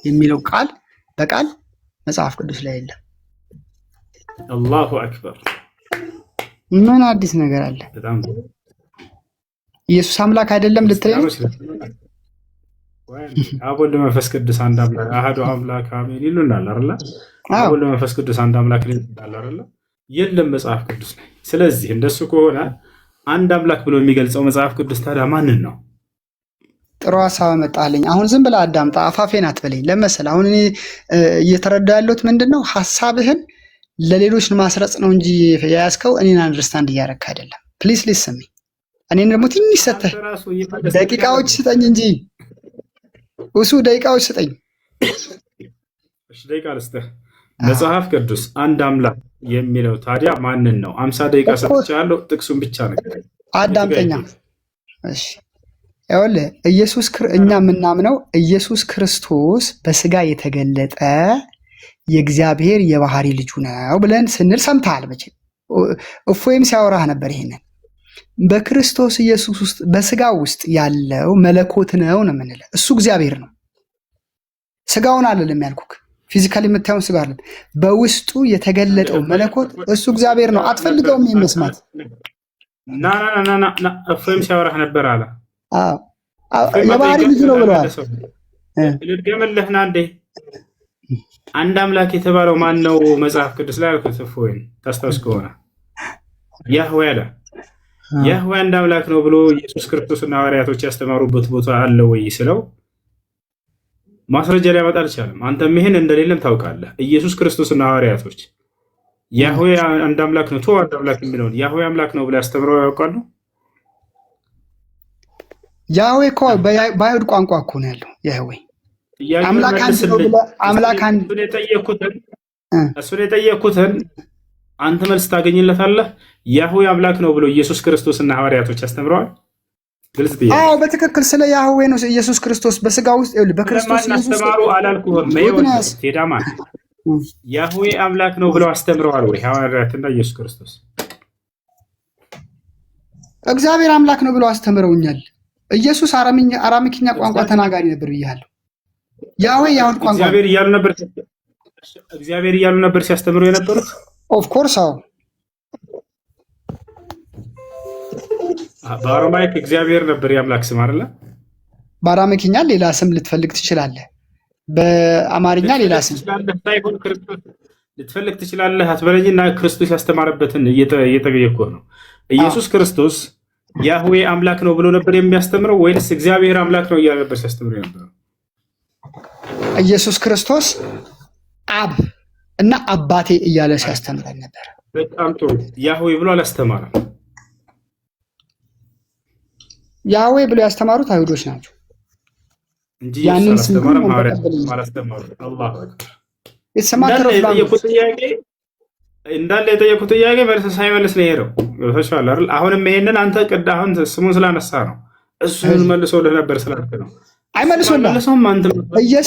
የሚለው ቃል በቃል መጽሐፍ ቅዱስ ላይ የለም። አላሁ አክበር። ምን አዲስ ነገር አለ? ኢየሱስ አምላክ አይደለም ልትለኝ? አብ ወልድ መንፈስ ቅዱስ አንድ አምላክ አሐዱ አምላክ አሜን ይሉናል አይደል? አብ ወልድ መንፈስ ቅዱስ አንድ አምላክ ይሉናል አይደል? የለም መጽሐፍ ቅዱስ ላይ። ስለዚህ እንደሱ ከሆነ አንድ አምላክ ብሎ የሚገልጸው መጽሐፍ ቅዱስ ታዲያ ማንን ነው? ጥሩ ሀሳብ መጣልኝ። አሁን ዝም ብለህ አዳምጣ፣ አፋፌን አትበለኝ። ለመሰለህ አሁን እኔ እየተረዳ ያለሁት ምንድነው ሀሳብህን ለሌሎች ማስረጽ ነው እንጂ የያዝከው እኔን አንደርስታንድ እያደረክ አይደለም። ፕሊስ ሊስሚ። እኔን ደግሞ ትንሽ ሰተህ ደቂቃዎች ስጠኝ እንጂ እሱ ደቂቃዎች ስጠኝ። እሺ ደቂቃ ልስጥህ። መጽሐፍ ቅዱስ አንድ አምላክ የሚለው ታዲያ ማንን ነው? 50 ደቂቃ ሰጥቻለሁ። ጥቅሱን ብቻ ነገር አዳምጠኛ። እሺ ይኸውልህ እኛ የምናምነው ኢየሱስ ክርስቶስ በስጋ የተገለጠ የእግዚአብሔር የባህሪ ልጁ ነው ብለን ስንል ሰምተሃል መቼም። እፎይም ሲያወራህ ነበር ይሄንን። በክርስቶስ ኢየሱስ ውስጥ በስጋ ውስጥ ያለው መለኮት ነው ነው የምንለው። እሱ እግዚአብሔር ነው። ስጋውን አለለም ያልኩክ፣ ፊዚካሊ የምታየውን ስጋ አለ። በውስጡ የተገለጠው መለኮት እሱ እግዚአብሔር ነው። አትፈልገውም ይሄን መስማት። ና እፎይም ሲያወራህ ነበር አለ። የባህሪ ልጅ ነው ብለዋል። ልድገምልህና እንዴ አንድ አምላክ የተባለው ማን ነው? መጽሐፍ ቅዱስ ላይ አልኩት። እፎይን ታስታውስ ከሆነ ያህዌ አለ። ያህዌ አንድ አምላክ ነው ብሎ ኢየሱስ ክርስቶስና ሐዋርያቶች ያስተማሩበት ቦታ አለ ወይ ስለው ማስረጃ ሊያመጣ አልቻለም። አንተም ይሄን እንደሌለም ታውቃለህ። ኢየሱስ ክርስቶስና ሐዋርያቶች ያህዌ አንድ አምላክ ነው አንድ አምላክ የሚለውን ያህዌ አምላክ ነው ብሎ ያስተምረው ያውቃሉ? ያህዌ እኮ በአይሁድ ቋንቋ እኮ ነው ያለው። ያህዌ አምላክ አንድ ነው ብለህ አምላክ አንድ እሱን የጠየኩትን አንተ መልስ ታገኝለታለህ። ያህዌ አምላክ ነው ብሎ ኢየሱስ ክርስቶስና ሐዋርያቶች ያስተምረዋል? ግልጽ ጥያቄ። አዎ በትክክል ስለ ያህዌ ነው። ኢየሱስ ክርስቶስ በስጋ ውስጥ ይኸውልህ በክርስቶስ ኢየሱስ አስተማሩ አላልኩህም? ቴዳማ ያህዌ አምላክ ነው ብለው አስተምረዋል ወይ ሐዋርያትና ኢየሱስ ክርስቶስ? እግዚአብሔር አምላክ ነው ብለው አስተምረውኛል። ኢየሱስ አራሚክኛ ቋንቋ ተናጋሪ ነበር ብያለሁ። ያህዌ የአይሁድ ቋንቋ እግዚአብሔር እያሉ ነበር ሲያስተምሩ የነበሩት። ኦፍ ኮርስ አዎ። በአረማይክ እግዚአብሔር ነበር የአምላክ ስም አይደለ? በአራሚክኛ ሌላ ስም ልትፈልግ ትችላለህ። በአማርኛ ሌላ ስም ልትፈልግ ትችላለህ አትበለኝና ክርስቶስ ያስተማረበትን እየጠየቅኩህ ነው። ኢየሱስ ክርስቶስ ያህዌ አምላክ ነው ብሎ ነበር የሚያስተምረው ወይስ እግዚአብሔር አምላክ ነው እያለ ነበር ሲያስተምር የነበረው? ኢየሱስ ክርስቶስ አብ እና አባቴ እያለ ሲያስተምረን ነበር። በጣም ጥሩ። ያህዌ ብሎ አላስተማረም። ያህዌ ብሎ ያስተማሩት አይሁዶች ናቸው እንጂ ያንን አስተማረም አላስተማሩም። አላሁ አክበር። እንዳለ የጠየቁት ጥያቄ መልስ ሳይመልስ ነው የሄደው። ተሻለ አይደል? አሁንም ይሄንን አንተ አሁን ስሙን ስላነሳ ነው እሱን መልሶልህ ነበር ስላልክ ነው። አይመልሶልህም።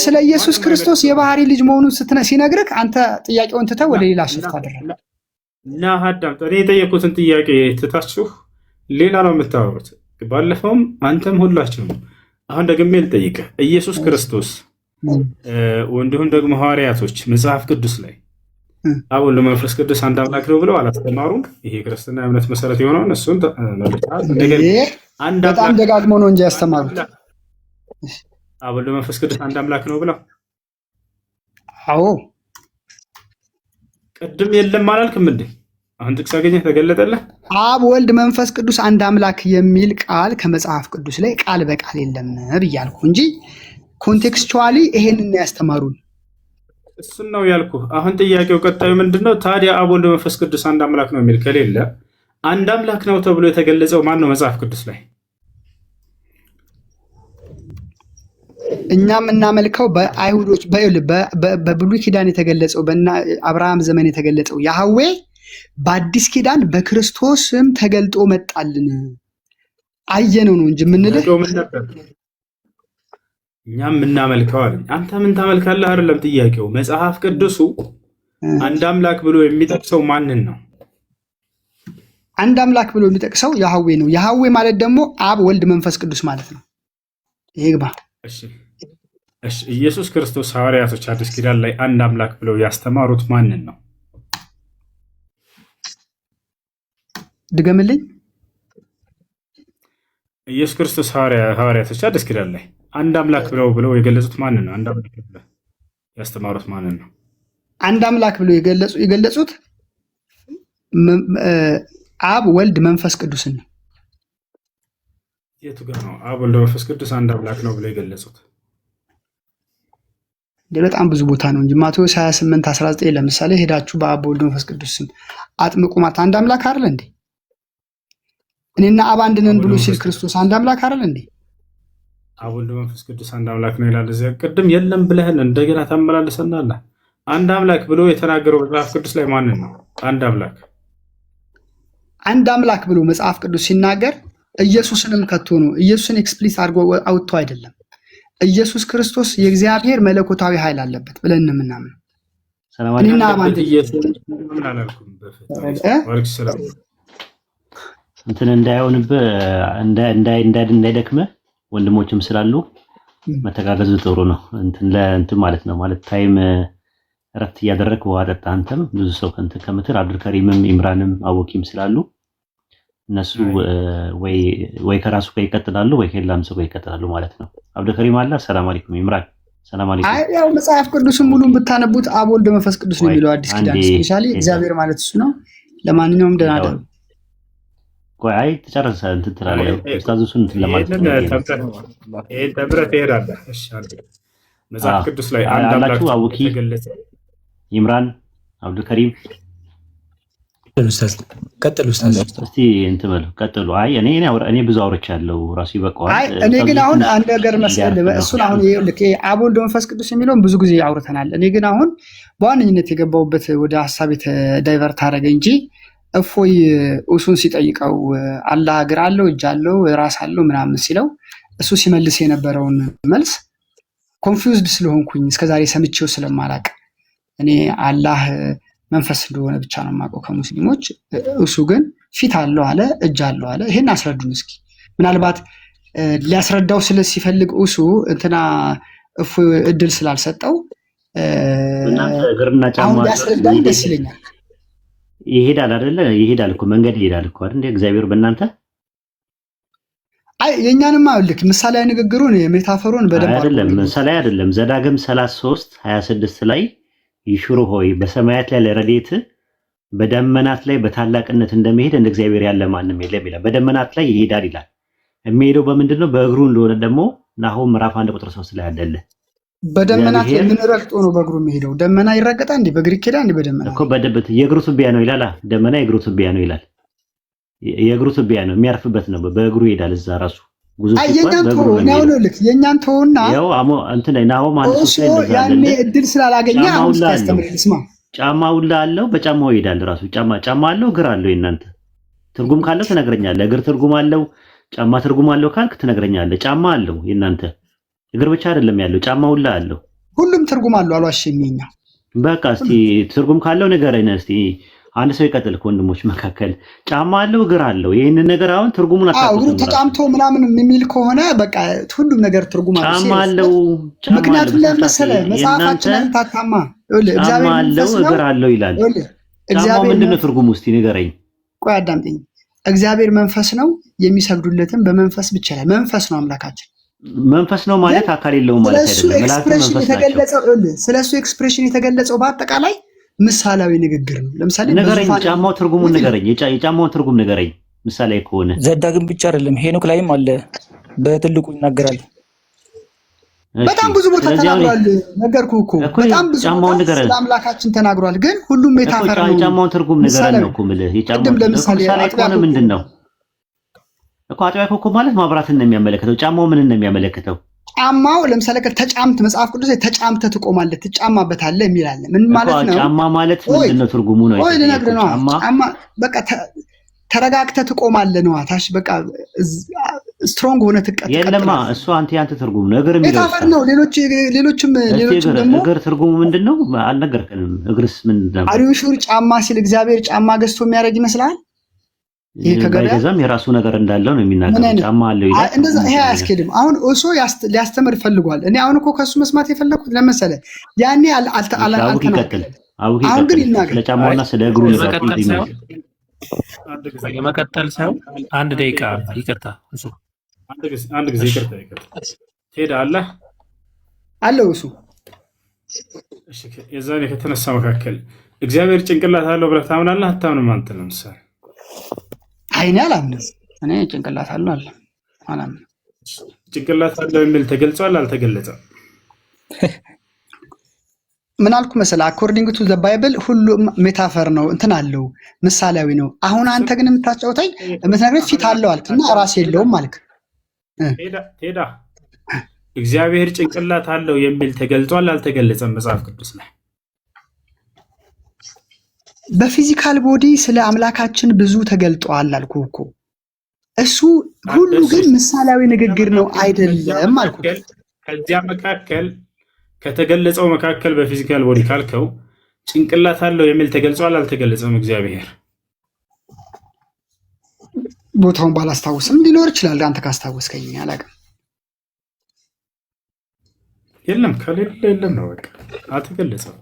ስለ ኢየሱስ ክርስቶስ የባህሪ ልጅ መሆኑን ሲነግርህ አንተ ጥያቄውን ትተህ ወደ ሌላ ሽፍት አደረግህ። እና አዳምጥ፣ እኔ የጠየቁትን ጥያቄ ትታችሁ ሌላ ነው የምታወሩት። ባለፈውም አንተም ሁላችሁም። አሁን ደግሜ ልጠይቅህ፣ ኢየሱስ ክርስቶስ እንዲሁም ደግሞ ሐዋርያቶች መጽሐፍ ቅዱስ ላይ አብ ወልድ መንፈስ ቅዱስ አንድ አምላክ ነው ብለው አላስተማሩም። ይሄ ክርስትና እምነት መሰረት የሆነውን እሱን በጣም ደጋግሞ ነው እንጂ ያስተማሩት። አብ ወልድ መንፈስ ቅዱስ አንድ አምላክ ነው ብለው አዎ። ቅድም የለም አላልክም እንዴ? አሁን ጥቅስ አገኘህ ተገለጠልህ። አብ ወልድ መንፈስ ቅዱስ አንድ አምላክ የሚል ቃል ከመጽሐፍ ቅዱስ ላይ ቃል በቃል የለም ብያልኩ እንጂ ኮንቴክስቹዋሊ ይሄንን ያስተማሩን። እሱን ነው ያልኩህ። አሁን ጥያቄው ቀጣዩ ምንድነው ታዲያ? አብ ወልድ መንፈስ ቅዱስ አንድ አምላክ ነው የሚል ከሌለ አንድ አምላክ ነው ተብሎ የተገለጸው ማን ነው መጽሐፍ ቅዱስ ላይ? እኛ የምናመልከው በአይሁዶች በብሉይ ኪዳን የተገለጸው በአብርሃም ዘመን የተገለጸው ያህዌ በአዲስ ኪዳን በክርስቶስም ተገልጦ መጣልን አየነው ነው እንጂ የምንልህ እኛ የምናመልከው አለ። አንተ ምን ታመልካለህ አይደለም ጥያቄው። መጽሐፍ ቅዱሱ አንድ አምላክ ብሎ የሚጠቅሰው ማንን ነው? አንድ አምላክ ብሎ የሚጠቅሰው ያህዌ ነው። ያህዌ ማለት ደግሞ አብ፣ ወልድ፣ መንፈስ ቅዱስ ማለት ነው። ይሄ ግባ። እሺ ኢየሱስ ክርስቶስ ሐዋርያቶች አዲስ ኪዳን ላይ አንድ አምላክ ብለው ያስተማሩት ማንን ነው? ድገምልኝ። ኢየሱስ ክርስቶስ ሐዋርያቶች አዲስ ኪዳን ላይ አንድ አምላክ ብለው የገለጹት ማንን ነው? አንድ አምላክ ብለው ያስተማሩት ማንን ነው? አንድ አምላክ ብለው የገለጹት አብ፣ ወልድ፣ መንፈስ ቅዱስን ነው። የቱ ጋር ነው አብ፣ ወልድ፣ መንፈስ ቅዱስ አንድ አምላክ ነው ብለው የገለጹት? በጣም ብዙ ቦታ ነው እንጂ ማቴዎስ 28:19 ለምሳሌ ሄዳችሁ በአብ በወልድ መንፈስ ቅዱስ ስም አጥምቁ ማለት አንድ አምላክ አይደል እንዴ? እኔና አብ አንድ ነን ብሎ ሲል ክርስቶስ አንድ አምላክ አይደል እንዴ? አብ፣ ወልድ፣ መንፈስ ቅዱስ አንድ አምላክ ነው ይላል። እዚያ ቅድም የለም ብለህን እንደገና ተመላለሰናል። አንድ አምላክ ብሎ የተናገረው መጽሐፍ ቅዱስ ላይ ማንን ነው? አንድ አምላክ ብሎ መጽሐፍ ቅዱስ ሲናገር ኢየሱስንም ከቶ ነው። ኢየሱስን ኤክስፕሊስ አድርጎ አውጥቶ አይደለም። ኢየሱስ ክርስቶስ የእግዚአብሔር መለኮታዊ ኃይል አለበት ብለን የምናምነው እኔና አማን እንትን እንዳይሆንብህ እንዳይደክምህ ወንድሞችም ስላሉ መተጋገዙ ጥሩ ነው። እንትን ማለት ነው ማለት ታይም እረፍት እያደረግህ ውሃ ጠጣ። አንተም ብዙ ሰው ከምትል አብዱልከሪምም ኢምራንም አወቂም ስላሉ እነሱ ወይ ከራሱ ጋር ይቀጥላሉ ወይ ከሌላም ሰው ጋር ይቀጥላሉ ማለት ነው። አብዱልከሪም አለ። ሰላም አለይኩም ኢምራን። ሰላም አለይኩም። ያው መጽሐፍ ቅዱስን ሙሉን ብታነቡት አብ፣ ወልድ፣ መንፈስ ቅዱስ ነው የሚለው አዲስ ኪዳን። ስፔሻሊ እግዚአብሔር ማለት እሱ ነው። ለማንኛውም ደህና ደሩ። ቆይ ተጨረሰ እንትን ትላለህ። ኡስታዙን ለማለት ነው። ይሄን ተብረህ ትሄዳለህ። እሺ መጽሐፍ ቅዱስ ላይ አንድ አምላክ ተገለጸ። ኢምራን፣ አብዱልከሪም ቀጥሉ ኡስታዝ። እስቲ እንትን በሉ ቀጥሉ። እኔ ብዙ አውርቻለሁ ራሱ ይበቃዋል። እኔ ግን አሁን አንድ ነገር መሰለህ እሱን አሁን ይኸውልህ አብ፣ ወልድ፣ መንፈስ ቅዱስ የሚለውን ብዙ ጊዜ አውርተናል። እኔ ግን አሁን በዋነኝነት የገባሁበት ወደ ሀሳብ ዳይቨርት አደረገ እንጂ እፎይ እሱን ሲጠይቀው አላህ እግር አለው እጅ አለው ራስ አለው ምናምን ሲለው እሱ ሲመልስ የነበረውን መልስ ኮንፊውዝድ ስለሆንኩኝ እስከዛሬ ሰምቼው ስለማላቅ እኔ አላህ መንፈስ እንደሆነ ብቻ ነው የማውቀው ከሙስሊሞች። እሱ ግን ፊት አለው አለ፣ እጅ አለው አለ። ይሄን አስረዱን እስኪ። ምናልባት ሊያስረዳው ሲፈልግ እሱ እንትና እፎይ እድል ስላልሰጠው አሁን ሊያስረዳኝ ደስ ይለኛል። ይሄዳል አይደለ? ይሄዳል እኮ መንገድ ይሄዳል እኮ አይደል? እግዚአብሔር በእናንተ የእኛንማ ልክ ምሳሌያዊ ንግግሩን ሜታፎሩን በደንብ አይደለም። ምሳሌ አይደለም። ዘዳግም 33:26 ላይ ይሹሩ ሆይ በሰማያት ላይ ለረድኤት በደመናት ላይ በታላቅነት እንደሚሄድ እንደ እግዚአብሔር ያለ ማንም የለም ይላል። በደመናት ላይ ይሄዳል ይላል። የሚሄደው በምንድን ነው? በእግሩ እንደሆነ ደግሞ ናሆም ምዕራፍ 1:3 ላይ አይደለ? በደመናት ምን ረግጦ ነው በእግሩ የሚሄደው? ደመና ይረገጣል እንዴ? በእግር ይኬዳል እንዴ? በደመና እኮ የእግሩ ትቢያ ነው ይላል። ደመና የእግሩ ትቢያ ነው ይላል። የእግሩ ትቢያ ነው የሚያርፍበት ነው። በእግሩ ይሄዳል። እዛ ራሱ ጉዞ የኛን ተውና ያው እንትን ናሆም አንድ ሶስት ላይ እንደዛ ያኔ እድል ስላላገኘ አሁን ስማ ጫማው አለው። በጫማው ይሄዳል ራሱ። ጫማ አለው፣ እግር አለው። የእናንተ ትርጉም ካለው ትነግረኛለህ። እግር ትርጉም አለው፣ ጫማ ትርጉም አለው ካልክ ትነግረኛለህ። ጫማ አለው የእናንተ እግር ብቻ አይደለም ያለው፣ ጫማ ሁላ አለው። ሁሉም ትርጉም አለው። አልዋሽም። የኛ በቃ እስቲ ትርጉም ካለው ንገረኝ እስቲ። አንድ ሰው ይቀጥል ከወንድሞች መካከል ጫማ አለው እግር አለው። ይሄንን ነገር አሁን ትርጉሙን አታውቁም። እግሩ ተጫምቶ ምናምን የሚል ከሆነ በቃ ሁሉም ነገር ትርጉም አለው። ጫማ አለው። ምክንያቱም ለምሳሌ መጽሐፋችንን ታታማ ጫማ አለው እግር አለው ይላል። ጫማው ምንድነው ትርጉሙ እስቲ ንገረኝ። ቆይ አዳምጠኝ። እግዚአብሔር መንፈስ ነው፣ የሚሰግዱለትም በመንፈስ ብቻ ላይ መንፈስ ነው አምላካችን። መንፈስ ነው ማለት አካል የለውም ማለት አይደለም። ስለሱ ኤክስፕሬሽን የተገለጸው በአጠቃላይ ምሳሌያዊ ንግግር ነው። ለምሳሌ ንገረኝ፣ ጫማው ትርጉሙን ንገረኝ። የጫማውን ትርጉም ንገረኝ ምሳሌ ከሆነ። ዘዳግም ብቻ አይደለም ሄኖክ ላይም አለ፣ በትልቁ ይናገራል። በጣም ብዙ ቦታ ተናግሯል። ነገርኩህ እኮ በጣም ብዙ ቦታ ስለ አምላካችን ተናግሯል። ግን ሁሉም ሜታፈር ነው። የጫማውን ትርጉም ንገረኝ ነው እኮ የምልህ። የጫማውን ምሳሌ ከሆነ ምንድን ነው እኮ አጥቢያ ኮከብ ማለት ማብራትን ነው የሚያመለክተው። ጫማው ምን ነው የሚያመለክተው? ጫማው ለምሳሌ ተጫምት መጽሐፍ ቅዱስ ላይ ተጫምተ ትቆማለህ፣ ትጫማበታለህ የሚል አለ። ምን ማለት ነው? ጫማ ማለት ምንድነው ትርጉሙ ነው? ወይ ልነግርህ ነው። ጫማ በቃ ተረጋግተህ ትቆማለህ ነው። ታሽ በቃ ስትሮንግ ሆነ ትቀጥቅጥ። የለማ እሱ ያንተ ትርጉም ነው። እግር የሚለው ታፈር ነው። ሌሎችም ደግሞ እግር ትርጉሙ ምንድነው አልነገርከንም። እግርስ ምንድነው? አሪው ሹር ጫማ ሲል እግዚአብሔር ጫማ ገዝቶ የሚያደርግ ይመስላል? ይሄ ከገበያ ባይገዛም የራሱ ነገር እንዳለው ነው የሚናገረው። ጫማ አለው ይላል። እንደዛ ይሄ አያስኬድም። አሁን እሱ ሊያስተምር ፈልጓል። እኔ አሁን እኮ ከሱ መስማት የፈለኩት ለመሰለ ያኔ አሁን ግን ይናገር ለጫማውና ስለ እግሩ የመቀጠል ሳይሆን አንድ ደቂቃ ይቅርታ፣ እሱ አንድ ጊዜ ይቅርታ ትሄዳለህ አለው እሱ። እሺ የዛኔ ከተነሳ መካከል እግዚአብሔር ጭንቅላት አለው ብለህ ታምናለህ አታምንም? አንተ ለምሳሌ አይኔ አላምንም። እኔ ጭንቅላት አለው አላምንም። ጭንቅላት አለው የሚል ተገልጿል አልተገለጸም? ምን አልኩ መሰለህ? አኮርዲንግ ቱ ዘ ባይብል ሁሉም ሜታፈር ነው፣ እንትን አለው፣ ምሳሌያዊ ነው። አሁን አንተ ግን የምታጫውተኝ የምትነግረኝ ፊት አለው አልክና ራስ የለውም አልክ። ቴዳ እግዚአብሔር ጭንቅላት አለው የሚል ተገልጿል አልተገለጸም መጽሐፍ ቅዱስ ላይ? በፊዚካል ቦዲ ስለ አምላካችን ብዙ ተገልጧል አልኩ እኮ። እሱ ሁሉ ግን ምሳሌያዊ ንግግር ነው አይደለም አልኩ። ከዚያ መካከል ከተገለጸው መካከል በፊዚካል ቦዲ ካልከው ጭንቅላት አለው የሚል ተገልጿል አልተገለጸም? እግዚአብሔር ቦታውን ባላስታውስም ሊኖር ይችላል። አንተ ካስታወስከኝ አላውቅም። የለም ከሌለ የለም ነው በቃ አልተገለጸም።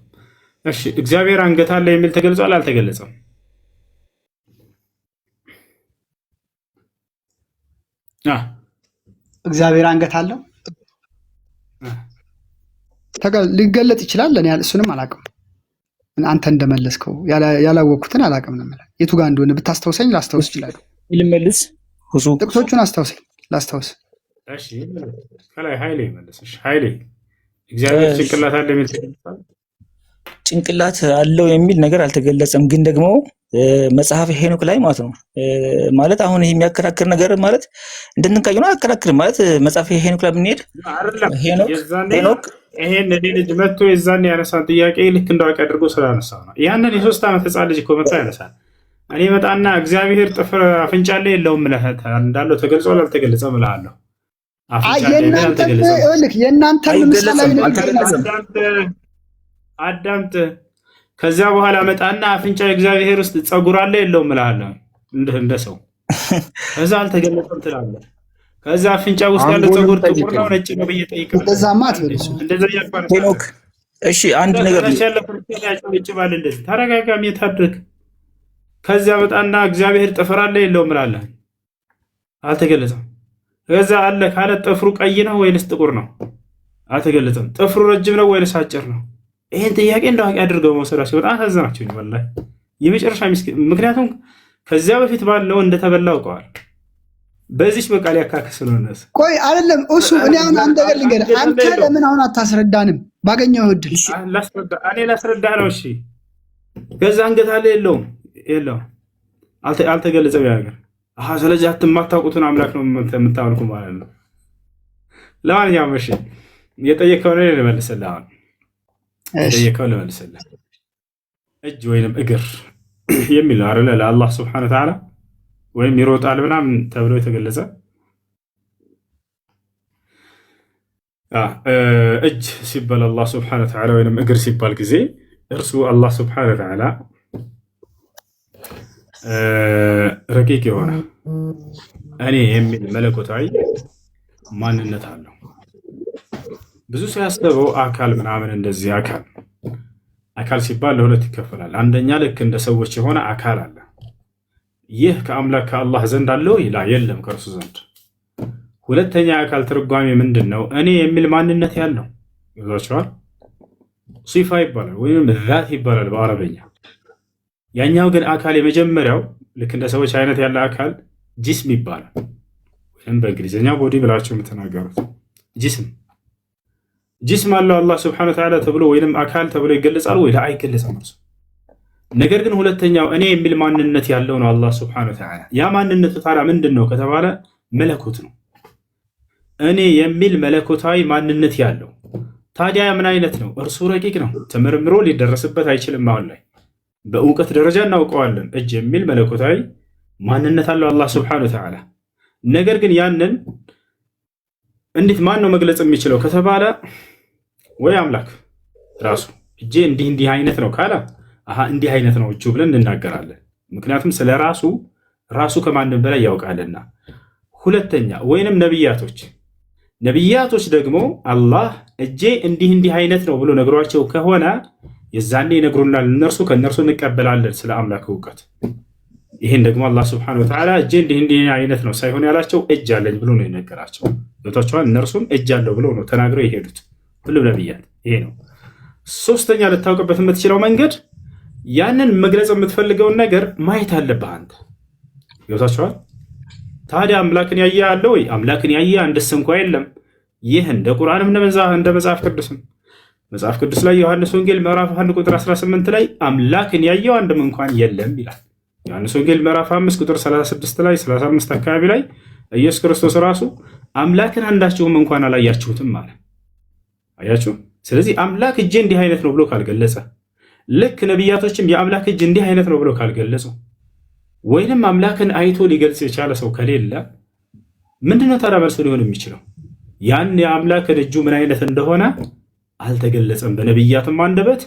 እሺ እግዚአብሔር አንገት አለ የሚል ተገልጿል አልተገለጸም? እግዚአብሔር አንገት አለው ሊገለጥ ይችላል። እኔ እሱንም አላውቅም። አንተ እንደመለስከው ያላወቅኩትን አላውቅም ነው የምልህ። የቱ ጋር እንደሆነ ብታስታውሰኝ ላስታውስ ይችላል። ልመልስ ሁሱ ጥቅሶቹን አስታውሰኝ ላስታውስ። እሺ ከላይ ኃይሌ መለሰሽ። ኃይሌ እግዚአብሔር ጭንቅላት አለ የሚል ተገልጿል? ጭንቅላት አለው የሚል ነገር አልተገለጸም። ግን ደግሞ መጽሐፍ ሄኖክ ላይ ማለት ነው ማለት አሁን ይሄ የሚያከራክር ነገር ማለት እንደንቃዩ ነው አያከራክርም ማለት መጽሐፍ ሄኖክ ላይ ብንሄድ ሄኖክ ይሄን ልጅ መጥቶ የዛን ያነሳን ጥያቄ ልክ እንዳውቅ አድርጎ ስላነሳው ነው። ያንን የ3 ዓመት ህፃን ልጅ እኮ መጥቶ ያነሳል። እኔ መጣና እግዚአብሔር ጥፍር አፍንጫ ላይ የለውም እንዳለው ተገልጿል አልተገለጸም እልሃለሁ። የእናንተ አዳምጥ። ከዚያ በኋላ መጣና አፍንጫ እግዚአብሔር ውስጥ ፀጉር አለ የለውም እልሃለሁ እንደ ሰው። ከዛ አልተገለጸም ትላለህ። ከዛ አፍንጫ ውስጥ ያለው ፀጉር ጥቁር ነው ነጭ ነው ብዬ ጠይቃለሁ። እንደዛማ አትበልሱ ሄኖክ። እሺ አንድ ነገር ያጨበጭባል እንደዚህ ተረጋጋሚ የታድርግ። ከዚያ መጣና እግዚአብሔር ጥፍር አለ የለውም እልሃለሁ። አልተገለጸም። ከዛ አለ ካለ ጥፍሩ ቀይ ነው ወይንስ ጥቁር ነው? አልተገለጸም። ጥፍሩ ረጅም ነው ወይንስ አጭር ነው? ይሄን ጥያቄ እንዳዋቂ አድርገው መውሰዳቸው በጣም አሳዘናቸው። ወላሂ የመጨረሻ ምስኪን። ምክንያቱም ከዚያ በፊት ባለው እንደተበላ አውቀዋል። በዚች በቃ ሊያካክስ ነው እነሱ። ቆይ አይደለም እሱ እኔ አሁን አንድ ነገር ልንገርህ። አንተ ለምን አሁን አታስረዳንም? ባገኘው እድል እኔ ላስረዳ ነው። እሺ ከዛ አንገት አለ የለውም አልተገለጸም ያ ነገር። ስለዚህ አትማታውቁትን አምላክ ነው የምታመልኩ ማለት ነው። ለማንኛውም እሺ የጠየቀው ነው ልመልስልህ። አሁን የጠየቀው ልመልስልህ። እጅ ወይንም እግር የሚለው አይደለ ለአላህ ስብሐነ ወተዓላ ወይም ይሮጣል ምናምን ተብሎ የተገለጸ እጅ ሲባል አላህ ስብሐነ ወተዓላ ወይንም እግር ሲባል ጊዜ እርሱ አላህ ስብሐነ ወተዓላ ረቂቅ የሆነ እኔ የሚል መለኮታዊ ማንነት አለው። ብዙ ሰው ያስበው አካል ምናምን እንደዚህ አካል ሲባል ለሁለት ይከፈላል። አንደኛ ልክ እንደ ሰዎች የሆነ አካል አለ። ይህ ከአምላክ ከአላህ ዘንድ አለው ይላ የለም ከእርሱ ዘንድ። ሁለተኛ አካል ትርጓሜ ምንድን ነው? እኔ የሚል ማንነት ያለው ይዟቸዋል። ሲፋ ይባላል ወይም ዛት ይባላል በአረበኛ። ያኛው ግን አካል የመጀመሪያው ልክ እንደ ሰዎች አይነት ያለ አካል ጂስም ይባላል። ወይም በእንግሊዝኛ ቦዲ ብላችሁ የምትናገሩት ጂስም አለው አላህ ስብሐነሁ ወተዓላ ተብሎ ወይም አካል ተብሎ ይገለጻል ወይ አይገለጽም እርሱ። ነገር ግን ሁለተኛው እኔ የሚል ማንነት ያለው ነው አላህ ስብሐነሁ ወተዓላ። ያ ማንነቱ ታዲያ ምንድን ነው ከተባለ መለኮት ነው። እኔ የሚል መለኮታዊ ማንነት ያለው ታዲያ ምን አይነት ነው? እርሱ ረቂቅ ነው፣ ተመርምሮ ሊደረስበት አይችልም። አሁን ላይ በእውቀት ደረጃ እናውቀዋለን። እጅ የሚል መለኮታዊ ማንነት አለው አላህ ስብሐነሁ ወተዓላ። ነገር ግን ያንን እንዴት ማን ነው መግለጽ የሚችለው ከተባለ ወይ አምላክ ራሱ እጄ እንዲህ አይነት ነው ካለ እንዲህ አይነት ነው እጁ ብለን እንናገራለን። ምክንያቱም ስለ ራሱ ራሱ ከማንም በላይ ያውቃልና። ሁለተኛ ወይንም ነቢያቶች ደግሞ አላህ እጄ እንዲህ አይነት ነው ብሎ ነግሯቸው ከሆነ የዛኔ ይነግሩናል። ከእነርሱ እንቀበላለን ስለ አምላክ እውቀት። ይህን ደግሞ አላህ ስብሐነሁ ወተዓላ እጄ እንዲህ አይነት ነው ሳይሆን ያላቸው እጅ አለኝ ብሎ ነው የነገራቸው። ገብቷቸዋል። እነርሱም እጅ አለው ብሎ ነው ተናግረው የሄዱት ሁሉም ነቢያት። ይሄ ነው። ሶስተኛ ልታውቅበት የምትችለው መንገድ ያንን መግለጽ የምትፈልገውን ነገር ማየት አለብህ አንተ። ገብቷቸዋል። ታዲያ አምላክን ያየ አለ ወይ? አምላክን ያየ አንድስ እንኳ የለም። ይህ እንደ ቁርአንም እንደ መጽሐፍ ቅዱስም መጽሐፍ ቅዱስ ላይ ዮሐንስ ወንጌል ምዕራፍ 1 ቁጥር 18 ላይ አምላክን ያየው አንድም እንኳን የለም ይላል። ዮሐንስ ወንጌል ምዕራፍ 5 ቁጥር 36 ላይ 35 አካባቢ ላይ ኢየሱስ ክርስቶስ ራሱ አምላክን አንዳችሁም እንኳን አላያችሁትም አለ። አያችሁ። ስለዚህ አምላክ እጄ እንዲህ አይነት ነው ብሎ ካልገለጸ፣ ልክ ነቢያቶችም የአምላክ እጅ እንዲህ አይነት ነው ብሎ ካልገለጹ፣ ወይንም አምላክን አይቶ ሊገልጽ የቻለ ሰው ከሌለ ምንድነው ታዲያ መልሱ ሊሆን የሚችለው? ያን የአምላክን እጁ ምን አይነት እንደሆነ አልተገለጸም በነቢያትም አንደበት፣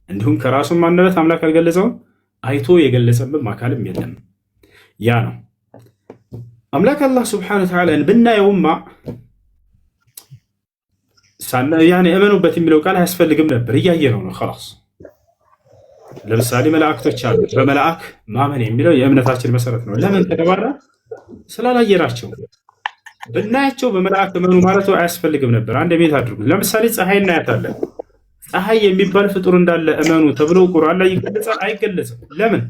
እንዲሁም ከራሱም አንደበት አምላክ አልገለጸውም። አይቶ የገለጸብም አካልም የለም። ያ ነው አምላክ አላህ ሱብሓነሁ ወተዓላን ብናየውማ እመኑበት የሚለው ቃል አያስፈልግም ነበር። እያየነው ነው ኸላስ። ለምሳሌ መላእክቶች አሉ። በመላእክ ማመን የሚለው የእምነታችን መሰረት ነው። ለምን ከተባለ ስላላየናቸው። ብናያቸው በመላእክት እመኑ ማለቱ አያስፈልግም ነበር። አንድ ቤት አድርጉት። ለምሳሌ ፀሐይ እናያታለን። ፀሐይ የሚባል ፍጡር እንዳለ እመኑ ተብሎ ቁርአን ላይ ይገለጻል? አይገለጽም። ለምን?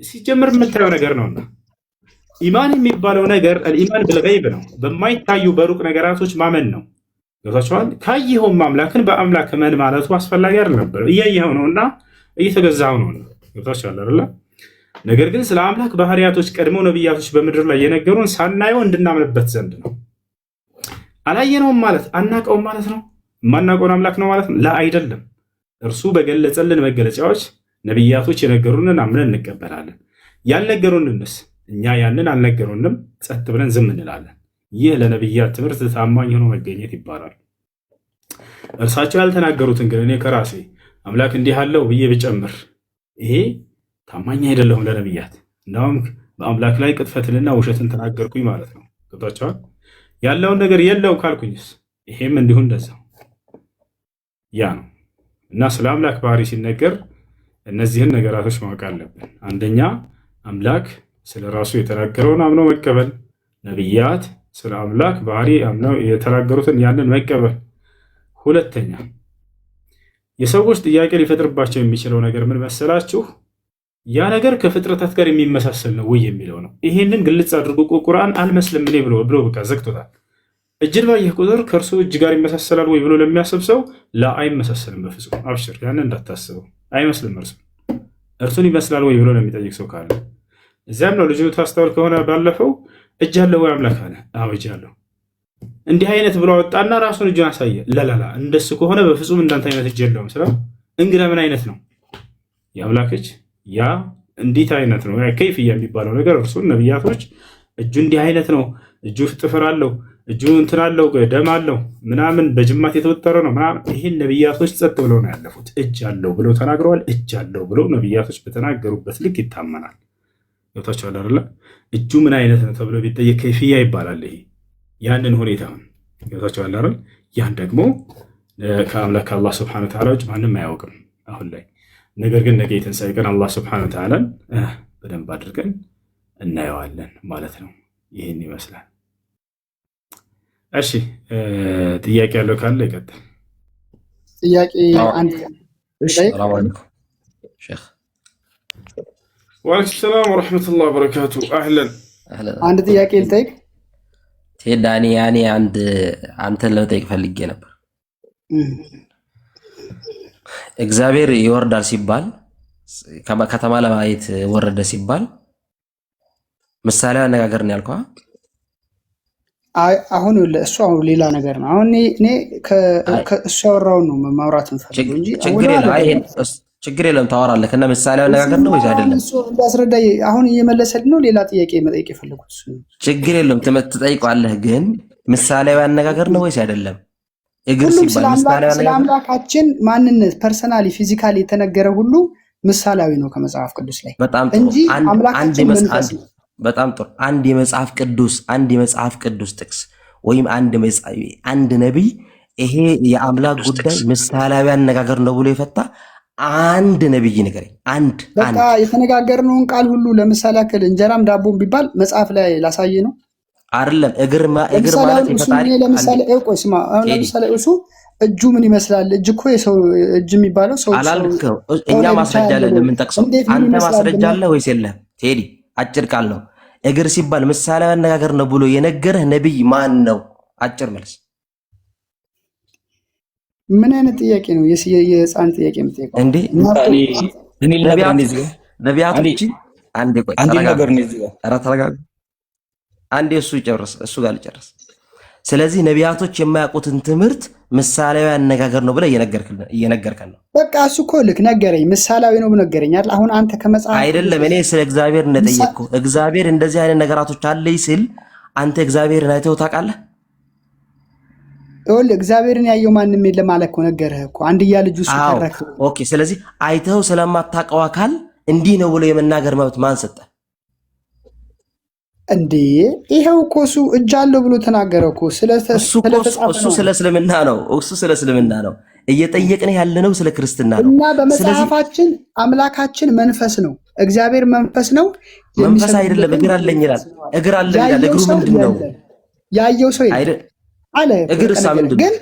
ሲጀምር የምታየው ነገር ነውና። ኢማን የሚባለው ነገር አልኢማን ብልገይብ ነው። በማይታዩ በሩቅ ነገራቶች ማመን ነው። ገብታችኋል? ካየኸውም አምላክን በአምላክ እመን ማለቱ አስፈላጊ አይደል ነበር። እያየኸው ነውና እየተገዛኸው ነው። ገብታችኋል አይደል? ነገር ግን ስለ አምላክ ባህሪያቶች ቀድመው ነቢያቶች በምድር ላይ የነገሩን ሳናየው እንድናምንበት ዘንድ ነው። አላየነውም ማለት አናቀውም ማለት ነው። የማናቀውን አምላክ ነው ማለት ነው? ላ አይደለም። እርሱ በገለጸልን መገለጫዎች ነቢያቶች የነገሩንን አምነን እንቀበላለን። ያልነገሩንንስ እኛ ያንን አልነገሩንም ጸጥ ብለን ዝም እንላለን። ይህ ለነቢያት ትምህርት ታማኝ ሆኖ መገኘት ይባላል። እርሳቸው ያልተናገሩትን ግን እኔ ከራሴ አምላክ እንዲህ አለው ብዬ ብጨምር ይሄ ታማኝ አይደለሁም ለነቢያት። እንዳውም በአምላክ ላይ ቅጥፈትንና ውሸትን ተናገርኩኝ ማለት ነው። ገብቷቸዋል። ያለውን ነገር የለው ካልኩኝስ ይሄም እንዲሁ እንደዛው ያ ነው። እና ስለ አምላክ ባህሪ ሲነገር እነዚህን ነገራቶች ማወቅ አለብን። አንደኛ አምላክ ስለ ራሱ የተናገረውን አምኖ መቀበል፣ ነቢያት ስለ አምላክ ባህሪ አምነው የተናገሩትን ያንን መቀበል። ሁለተኛ የሰዎች ጥያቄ ሊፈጥርባቸው የሚችለው ነገር ምን መሰላችሁ? ያ ነገር ከፍጥረታት ጋር የሚመሳሰል ነው ወይ የሚለው ነው። ይሄንን ግልጽ አድርጎ ቁርአን አልመስልም እኔ ብሎ በቃ ዘግቶታል። እጅን ባየህ ቁጥር ከእርሱ እጅ ጋር ይመሳሰላል ወይ ብሎ ለሚያስብ ሰው አይመሳሰልም በፍጹም አብሽር፣ ያንን እንዳታስበው። አይመስልም እርሱን ይመስላል ወይ ብሎ ለሚጠይቅ ሰው ካለ እዚያም ነው። ልጁ ታስተውል ከሆነ ባለፈው እጅ አለው ወይ አምላክ አለ። አዎ እጅ አለው። እንዲህ አይነት ብሎ ወጣና ራሱን እጁን አሳየ። ለላላ እንደሱ ከሆነ በፍጹም እንዳንተ አይነት እጅ የለውም ስለው እንግዳ ምን አይነት ነው የአምላክ እጅ? ያ እንዴት አይነት ነው? ከይፍያ የሚባለው ነገር እርሱን ነቢያቶች እጁ እንዲህ አይነት ነው፣ እጁ ጥፍር አለው፣ እጁ እንትን አለው፣ ደም አለው ምናምን በጅማት የተወጠረ ነው ምናምን። ይህን ነቢያቶች ጸጥ ብለው ነው ያለፉት። እጅ አለው ብለው ተናግረዋል። እጅ አለው ብለው ነቢያቶች በተናገሩበት ልክ ይታመናል። ገብታችኋል አይደለ? እጁ ምን አይነት ነው ተብሎ ቢጠየቅ ከይፍያ ይባላል። ይሄ ያንን ሁኔታውን ገብታችኋል አይደል? ያን ደግሞ ከአምላክ ከአላህ ስብሐነሁ ወተዓላ ውጭ ማንም አያውቅም አሁን ላይ። ነገር ግን ነገ የትንሣኤ ቀን አላህ ስብሐነሁ ወተዓላን በደንብ አድርገን እናየዋለን ማለት ነው። ይህን ይመስላል። እሺ ጥያቄ ያለው ካለ ይቀጥል። ጥያቄ አንድ ሰላም አለይኩም ሼክ። ወአለይኩም ሰላም ወረሕመቱላሂ ወበረካቱ። አህለን። አንድ ጥያቄ ልጠይቅ ቴዳኒ ያኔ አንተን ለመጠየቅ ፈልጌ ነበር። እግዚአብሔር ይወርዳል ሲባል ከተማ ለማየት ወረደ ሲባል ምሳሌያዊ አነጋገር ነው ያልከው። አሁን እሱ ሌላ ነገር ነው። አሁን እኔ ከእሱ ያወራውን ነው ማውራት እንፈልገው እንጂ ችግር የለም ታወራለህ። ከነ ምሳሌያዊ አነጋገር ነው ወይስ አይደለም? እሱ እንዳስረዳ አሁን እየመለሰልኝ ነው። ሌላ ጥያቄ መጠየቅ የፈለኩት እሱ ነው። ችግር የለም ትጠይቀዋለህ። ግን ምሳሌያዊ አነጋገር ነው ወይስ አይደለም? እግር ሲባል ምሳሌያዊ አነጋገር፣ ስለ አምላካችን ማንነት ፐርሰናሊ ፊዚካሊ የተነገረ ሁሉ ምሳሌያዊ ነው ከመጽሐፍ ቅዱስ ላይ በጣም እንጂ አምላካችን በጣም ጥሩ። አንድ የመጽሐፍ ቅዱስ ጥቅስ ወይም አንድ ነቢይ ይሄ የአምላክ ጉዳይ ምሳሌያዊ አነጋገር ነው ብሎ የፈታ አንድ ነቢይ ንገረኝ። በቃ የተነጋገርነውን ቃል ሁሉ ለምሳሌ ያክል እንጀራም ዳቦም ቢባል መጽሐፍ ላይ ላሳየ ነው አይደለም። እግር ማለት የፈጣሪ ለምሳሌ ቆይ ስማ፣ አሁን ለምሳሌ እሱ እጁ ምን ይመስላል? እጅ እኮ የሰው እጅ የሚባለው ሰው አላልከው። እኛ ማስረጃ አለን የምንጠቅሰው። አንተ ማስረጃ አለ ወይስ የለም? ቴዲ አጭር ቃል ነው። እግር ሲባል ምሳሌያዊ አነጋገር ነው ብሎ የነገረህ ነቢይ ማን ነው? አጭር መልስ። ምን አይነት ጥያቄ ነው? የህፃን ጥያቄ የምትጠይቀው እንዴ? አንዴ እሱ ይጨርስ፣ እሱ ጋር ልጨርስ። ስለዚህ ነቢያቶች የማያውቁትን ትምህርት ምሳሌያዊ አነጋገር ነው ብለህ እየነገርከን ነው። በቃ እሱ እኮ ልክ ነገረኝ፣ ምሳሌያዊ ነው ነገረኝ አይደል? አሁን አንተ ከመጽሐፍ አይደለም፣ እኔ ስለ እግዚአብሔር እንደጠየቅኩ እግዚአብሔር እንደዚህ አይነት ነገራቶች አለኝ ሲል አንተ እግዚአብሔርን አይተኸው ታውቃለህ? ይኸውልህ እግዚአብሔርን ያየው ማንም የለም አለ እኮ ነገረህ እኮ አንድያ ልጁ እሱ ተረከ። ኦኬ፣ ስለዚህ አይተኸው ስለማታውቀው አካል እንዲህ ነው ብሎ የመናገር መብት ማን ሰጠ እንዴ? ይሄው እኮ እሱ እጅ አለው ብሎ ተናገረ እኮ። እሱ ስለ እስልምና ነው። እየጠየቅን ያለነው ስለ ክርስትና ነው። እና በመጽሐፋችን አምላካችን መንፈስ ነው፣ እግዚአብሔር መንፈስ ነው። መንፈስ አይደለም እግር አለኝ ይላል። እግር እግሩ ምንድን ነው? ያየው ሰው ይላል አለ። ግን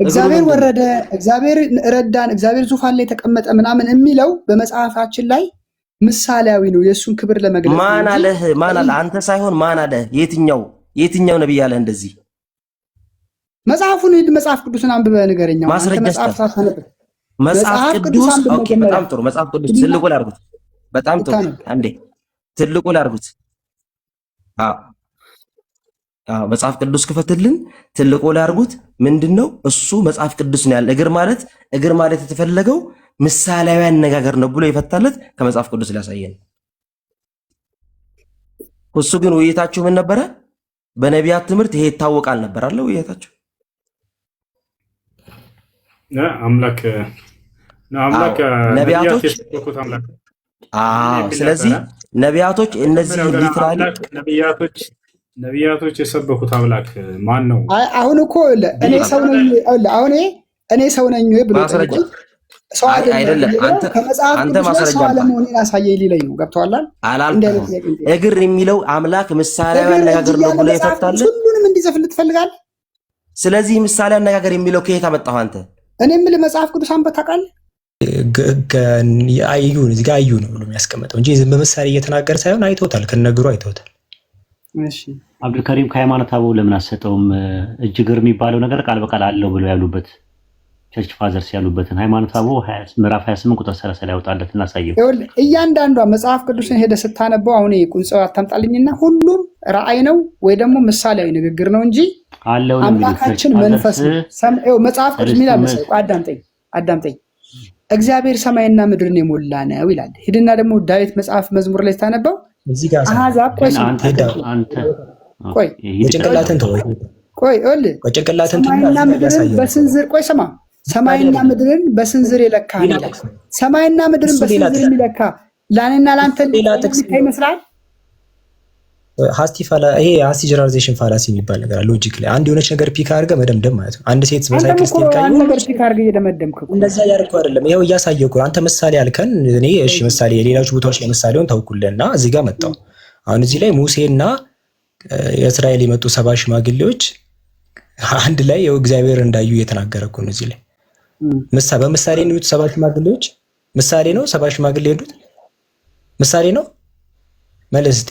እግዚአብሔር ወረደ፣ እግዚአብሔር ረዳን፣ እግዚአብሔር ዙፋን ላይ ተቀመጠ ምናምን የሚለው በመጽሐፋችን ላይ ምሳሌያዊ ነው፣ የእሱን ክብር ለመግለጽ። ማን አለ? አንተ ሳይሆን ማን አለ? የትኛው ነብይ አለ እንደዚህ? መጽሐፉን ሂድ፣ መጽሐፍ ቅዱስን አንብበህ ንገረኝ። መጽሐፍ ቅዱስ ኦኬ፣ በጣም ጥሩ። መጽሐፍ ቅዱስ ትልቁ ላይ አድርጉት። በጣም ጥሩ። አንዴ ትልቁ ላይ አድርጉት። መጽሐፍ ቅዱስ ክፈትልን፣ ትልቁ ላይ አድርጉት። ምንድነው እሱ? መጽሐፍ ቅዱስ ነው ያለ። እግር ማለት የተፈለገው ምሳሌያዊ አነጋገር ነው ብሎ የፈታለት ከመጽሐፍ ቅዱስ ሊያሳየን። እሱ ግን ውይይታችሁ ምን ነበረ? በነቢያት ትምህርት ይሄ ይታወቃል ነበር አለ ውይይታችሁ። አምላክ ነቢያቶች። ስለዚህ ነቢያቶች እነዚህ ሊትራሊ ነቢያቶች የሰበኩት አምላክ ማን ነው? አሁን እኮ እኔ ሰው ነኝ፣ አሁን እኔ ሰው ነኝ ብሎ ሰው አይደለም። አንተ ማስረጃ አለመሆኔን አሳየኝ ሊለኝ ነው። ገብቶሃል? እግር የሚለው አምላክ ምሳሌያዊ አነጋገር ነው ብሎ የፈታል። ሁሉንም እንዲዘፍልህ ትፈልጋለህ? ስለዚህ ምሳሌ አነጋገር የሚለው ከየት አመጣሁ አንተ? እኔ የምልህ መጽሐፍ ቅዱስ አንብበህ ታውቃለህ? እዚህ ጋር አዩ ነው ብሎ የሚያስቀምጠው እንጂ ዝም በምሳሌ እየተናገረ ሳይሆን አይተውታል፣ ከነገሩ አይተውታል። እሺ አብዱልከሪም ከሃይማኖት አበው ለምን አሰጠውም? እጅ እግር የሚባለው ነገር ቃል በቃል አለው ብለው ያሉበት ቸርች ፋዘርስ ያሉበትን ሃይማኖት አበው ምዕራፍ 28 ቁጥር 30 ላይ ያወጣለት እናሳየው። እያንዳንዷ መጽሐፍ ቅዱስን ሄደ ስታነበው አሁን ቁንጽው አታምጣልኝና ሁሉም ራእይ ነው ወይ ደግሞ ምሳሌያዊ ንግግር ነው እንጂ አምላካችን መንፈስ ነው። መጽሐፍ ቅዱስ ሚላ አዳምጠኝ። እግዚአብሔር ሰማይና ምድርን የሞላ ነው ይላል። ሂድና ደግሞ ዳዊት መጽሐፍ መዝሙር ላይ ስታነበው እዚህ ጋር አሕዛብ ሰማይና ምድርን በስንዝር ስማ፣ ሰማይና ምድርን በስንዝር የለካ ነው። ሰማይና ምድርን በስንዝር የሚለካ ለእኔና ለአንተ ይመስላል። ይሄ ሀስቲ ጀነራላይዜሽን ፋላሲ የሚባል ነገር አለ። ሎጂክ ላይ አንድ የሆነች ነገር ፒክ አድርገህ መደምደም ማለት ነው። አንድ ሴት በሳይክል ስትሄድ ካየሁ ነገር ፒክ አድርገህ እየደመደምክ እንደዛ ያደርኩ አይደለም። ይሄው እያሳየሁ እኮ አንተ ምሳሌ አልከን። እኔ እሺ ምሳሌ የሌሎች ቦታዎች ላይ ምሳሌውን ታውቁልህና እዚህ ጋር መጣሁ። አሁን እዚህ ላይ ሙሴና የእስራኤል የመጡ 70 ሽማግሌዎች አንድ ላይ ያው እግዚአብሔር እንዳዩ እየተናገረ እኮ ነው። እዚህ ላይ በምሳሌ ነው 70 ሽማግሌዎች ምሳሌ ነው። 70 ሽማግሌ ሄዱት ምሳሌ ነው። መለስ እስቲ